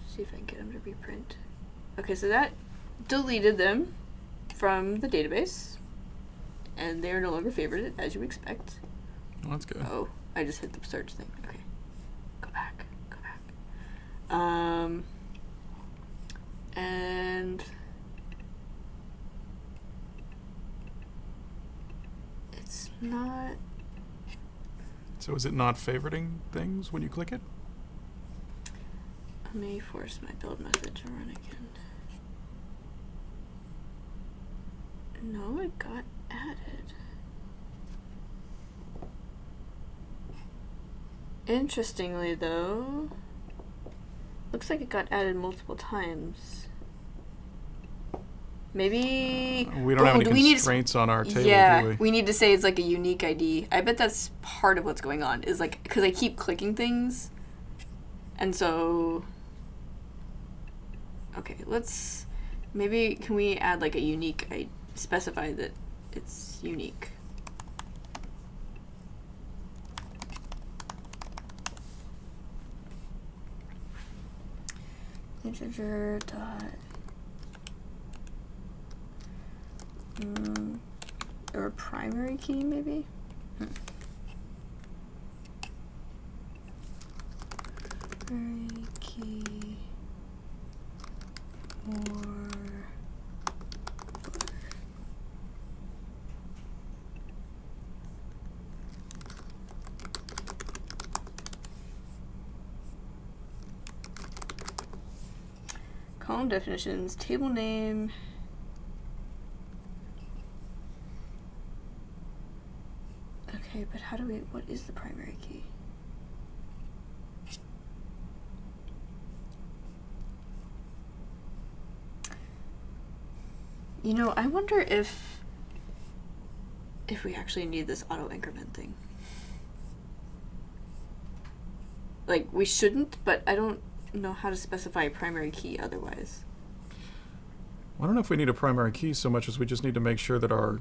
[SPEAKER 1] See if I can get them to reprint. Okay, so that deleted them from the database, and they are no longer favorited, as you expect.
[SPEAKER 2] Well, that's good.
[SPEAKER 1] Oh, I just hit the search thing. Okay, go back, go back. And it's not.
[SPEAKER 2] So is it not favoriting things when you click it?
[SPEAKER 1] Let me force my build method to run again. No, it got added. Interestingly, though, looks like it got added multiple times. Maybe...
[SPEAKER 2] We don't have any constraints on our table, do we?
[SPEAKER 1] We need to say it's like a unique ID. I bet that's part of what's going on, is like, because I keep clicking things, and so... Okay, let's... Maybe, can we add like a unique... I specify that it's unique. Integer dot... or a primary key, maybe? Primary key... or column definitions, table name, okay, Okay, but how do we, what is the primary key? You know, I wonder if we actually need this auto increment thing. Like, we shouldn't, but I don't know how to specify a primary key otherwise.
[SPEAKER 2] I don't know if we need a primary key so much as we just need to make sure that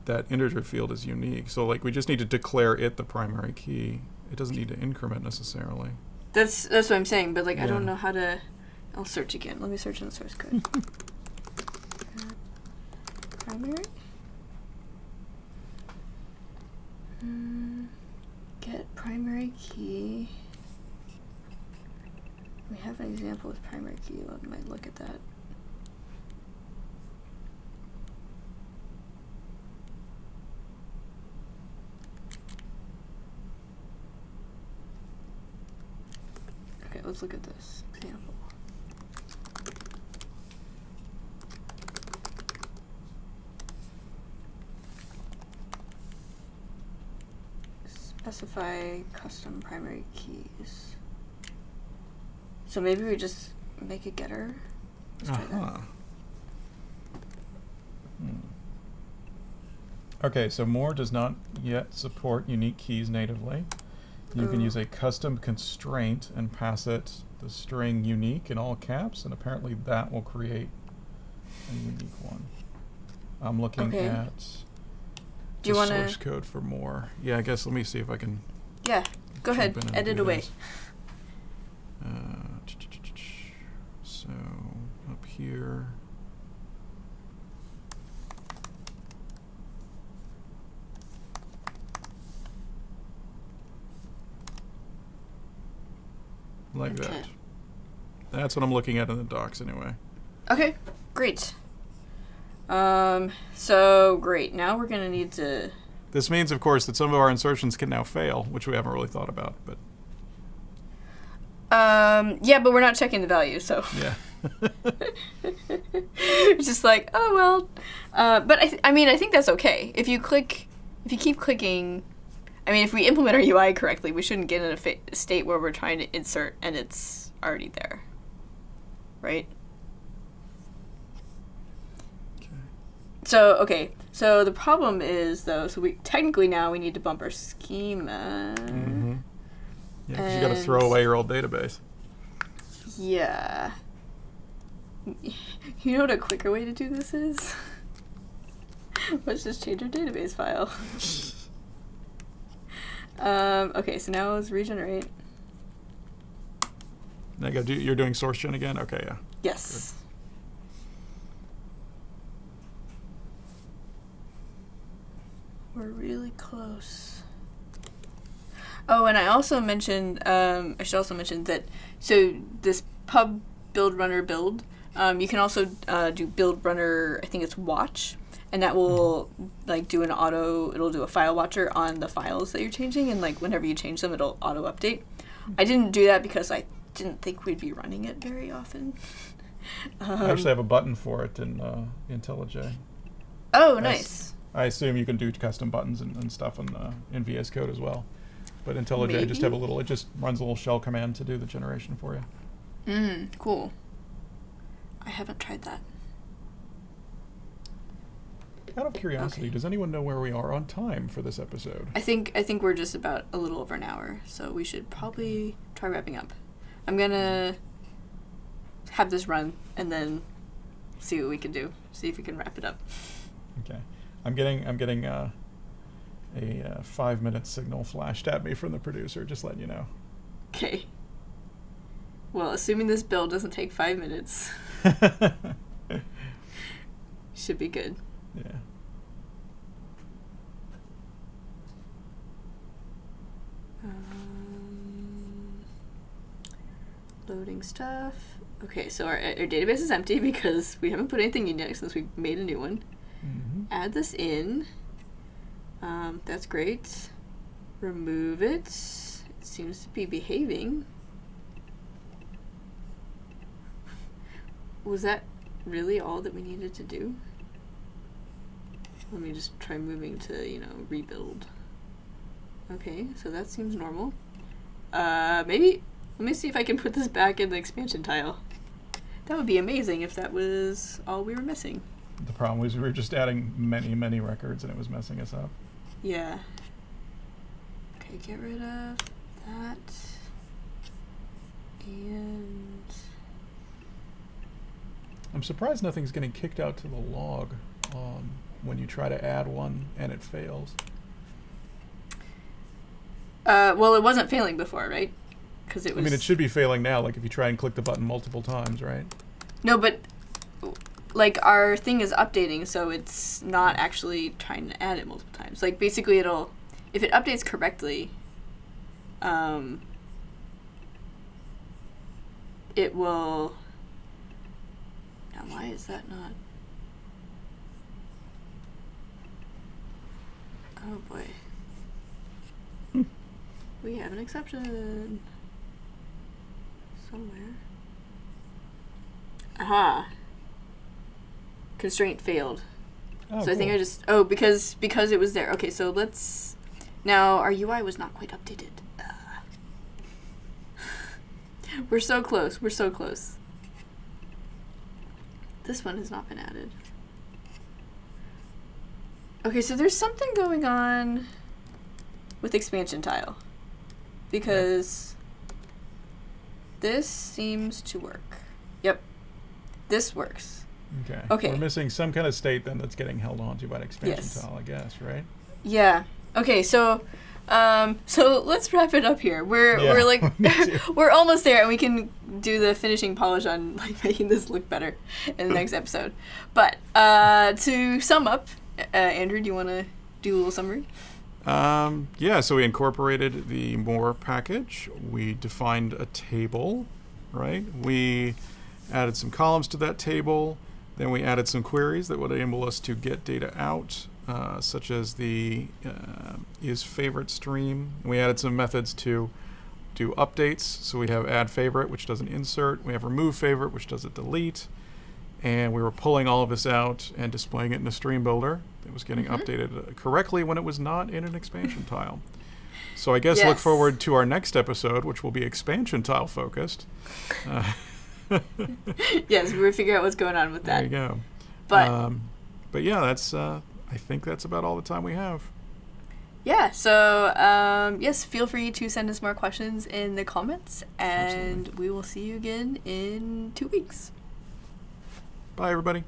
[SPEAKER 2] that integer field is unique. So like we just need to declare it the primary key. It doesn't need to increment necessarily.
[SPEAKER 1] That's what I'm saying, but like
[SPEAKER 2] Yeah.
[SPEAKER 1] I don't know how to. I'll search again. Let me search in the source code. Primary. Get primary key. We have an example with primary key. I might look at that. Okay, let's look at this example. Specify custom primary keys. So maybe we just make a getter. Let's try that.
[SPEAKER 2] Okay, so moor does not yet support unique keys natively. You can use a custom constraint and pass it the string unique in all caps, and apparently that will create a unique one. I'm looking at
[SPEAKER 1] Do you want to
[SPEAKER 2] source code for moor. Yeah, I guess let me see if I can.
[SPEAKER 1] Yeah, go ahead,
[SPEAKER 2] jump in and
[SPEAKER 1] edit
[SPEAKER 2] do
[SPEAKER 1] away.
[SPEAKER 2] this. So up here. Like that. That's what I'm looking at in the docs anyway.
[SPEAKER 1] Okay, great. So great. Now we're gonna need to.
[SPEAKER 2] This means, of course, that some of our insertions can now fail, which we haven't really thought about, but.
[SPEAKER 1] Yeah, but we're not checking the value, so.
[SPEAKER 2] Yeah.
[SPEAKER 1] It's just like, oh well. But I think that's okay. If you keep clicking. I mean, if we implement our UI correctly, we shouldn't get in a state where we're trying to insert and it's already there, right? Okay. So the problem is, though, so we technically now we need to bump our schema.
[SPEAKER 2] Mm-hmm. Yeah, because you got to throw away your old database.
[SPEAKER 1] Yeah. You know what a quicker way to do this is? Let's just change our database file. Okay, so now let's regenerate.
[SPEAKER 2] Now you're doing Sourcechen again? Okay, yeah.
[SPEAKER 1] Yes. Good. We're really close. Oh, and I also mentioned, I should also mention that, so this pub build runner build, you can also do build runner, I think it's watch, and that will like do it'll do a file watcher on the files that you're changing, and like whenever you change them, it'll auto update. I didn't do that because I didn't think we'd be running it very often.
[SPEAKER 2] I actually have a button for it in IntelliJ.
[SPEAKER 1] Oh, nice.
[SPEAKER 2] I assume you can do custom buttons and stuff in VS Code as well. But IntelliJ just have it just runs a little shell command to do the generation for you.
[SPEAKER 1] Cool. I haven't tried that.
[SPEAKER 2] Out of curiosity, does anyone know where we are on time for this episode?
[SPEAKER 1] I think we're just about a little over an hour, so we should probably try wrapping up. I'm gonna have this run and then see what we can do. See if we can wrap it up.
[SPEAKER 2] Okay, I'm getting a 5-minute signal flashed at me from the producer. Just letting you know.
[SPEAKER 1] Okay. Well, assuming this build doesn't take 5 minutes, should be good.
[SPEAKER 2] Yeah.
[SPEAKER 1] Loading stuff. Okay, so our database is empty because we haven't put anything in yet since we made a new one.
[SPEAKER 2] Mm-hmm.
[SPEAKER 1] Add this in. That's great. Remove it. It seems to be behaving. Was that really all that we needed to do? Let me just try moving to, rebuild. Okay, so that seems normal. Maybe, let me see if I can put this back in the expansion tile. That would be amazing if that was all we were missing.
[SPEAKER 2] The problem was we were just adding many, many records and it was messing us up.
[SPEAKER 1] Yeah. Okay, get rid of that. And
[SPEAKER 2] I'm surprised nothing's getting kicked out to the log when you try to add one and it fails.
[SPEAKER 1] well, it wasn't failing before, right? Because it was.
[SPEAKER 2] I mean, it should be failing now, like if you try and click the button multiple times, right?
[SPEAKER 1] No, but like our thing is updating, so it's not actually trying to add it multiple times. Like basically it'll, if it updates correctly, it will. Now why is that not? Oh boy. We have an exception somewhere. Aha. Constraint failed.
[SPEAKER 2] Oh,
[SPEAKER 1] so I think I just because it was there. Okay, so let's now our UI was not quite updated. We're so close. We're so close. This one has not been added. Okay, so there's something going on with expansion tile because this seems to work. Yep, this works.
[SPEAKER 2] Okay. We're missing some kind of state then that's getting held onto by an expansion tile, I guess, right?
[SPEAKER 1] Yeah. Okay, so let's wrap it up here. We're like we're almost there, and we can do the finishing polish on like making this look better in the next episode. But to sum up, Andrew, do you want to do a little summary?
[SPEAKER 2] Yeah. So we incorporated the moor package. We defined a table, right? We added some columns to that table. Then we added some queries that would enable us to get data out, such as the isFavorite stream. We added some methods to do updates. So we have add favorite, which does an insert. We have remove favorite, which does a delete. And we were pulling all of this out and displaying it in a stream builder that was getting updated correctly when it was not in an expansion tile. So I guess look forward to our next episode, which will be expansion tile focused.
[SPEAKER 1] Yes, we'll figure out what's going on with that.
[SPEAKER 2] There you go. But yeah, that's I think that's about all the time we have.
[SPEAKER 1] Yeah, so yes, feel free to send us more questions in the comments, and we will see you again in 2 weeks.
[SPEAKER 2] Bye, everybody.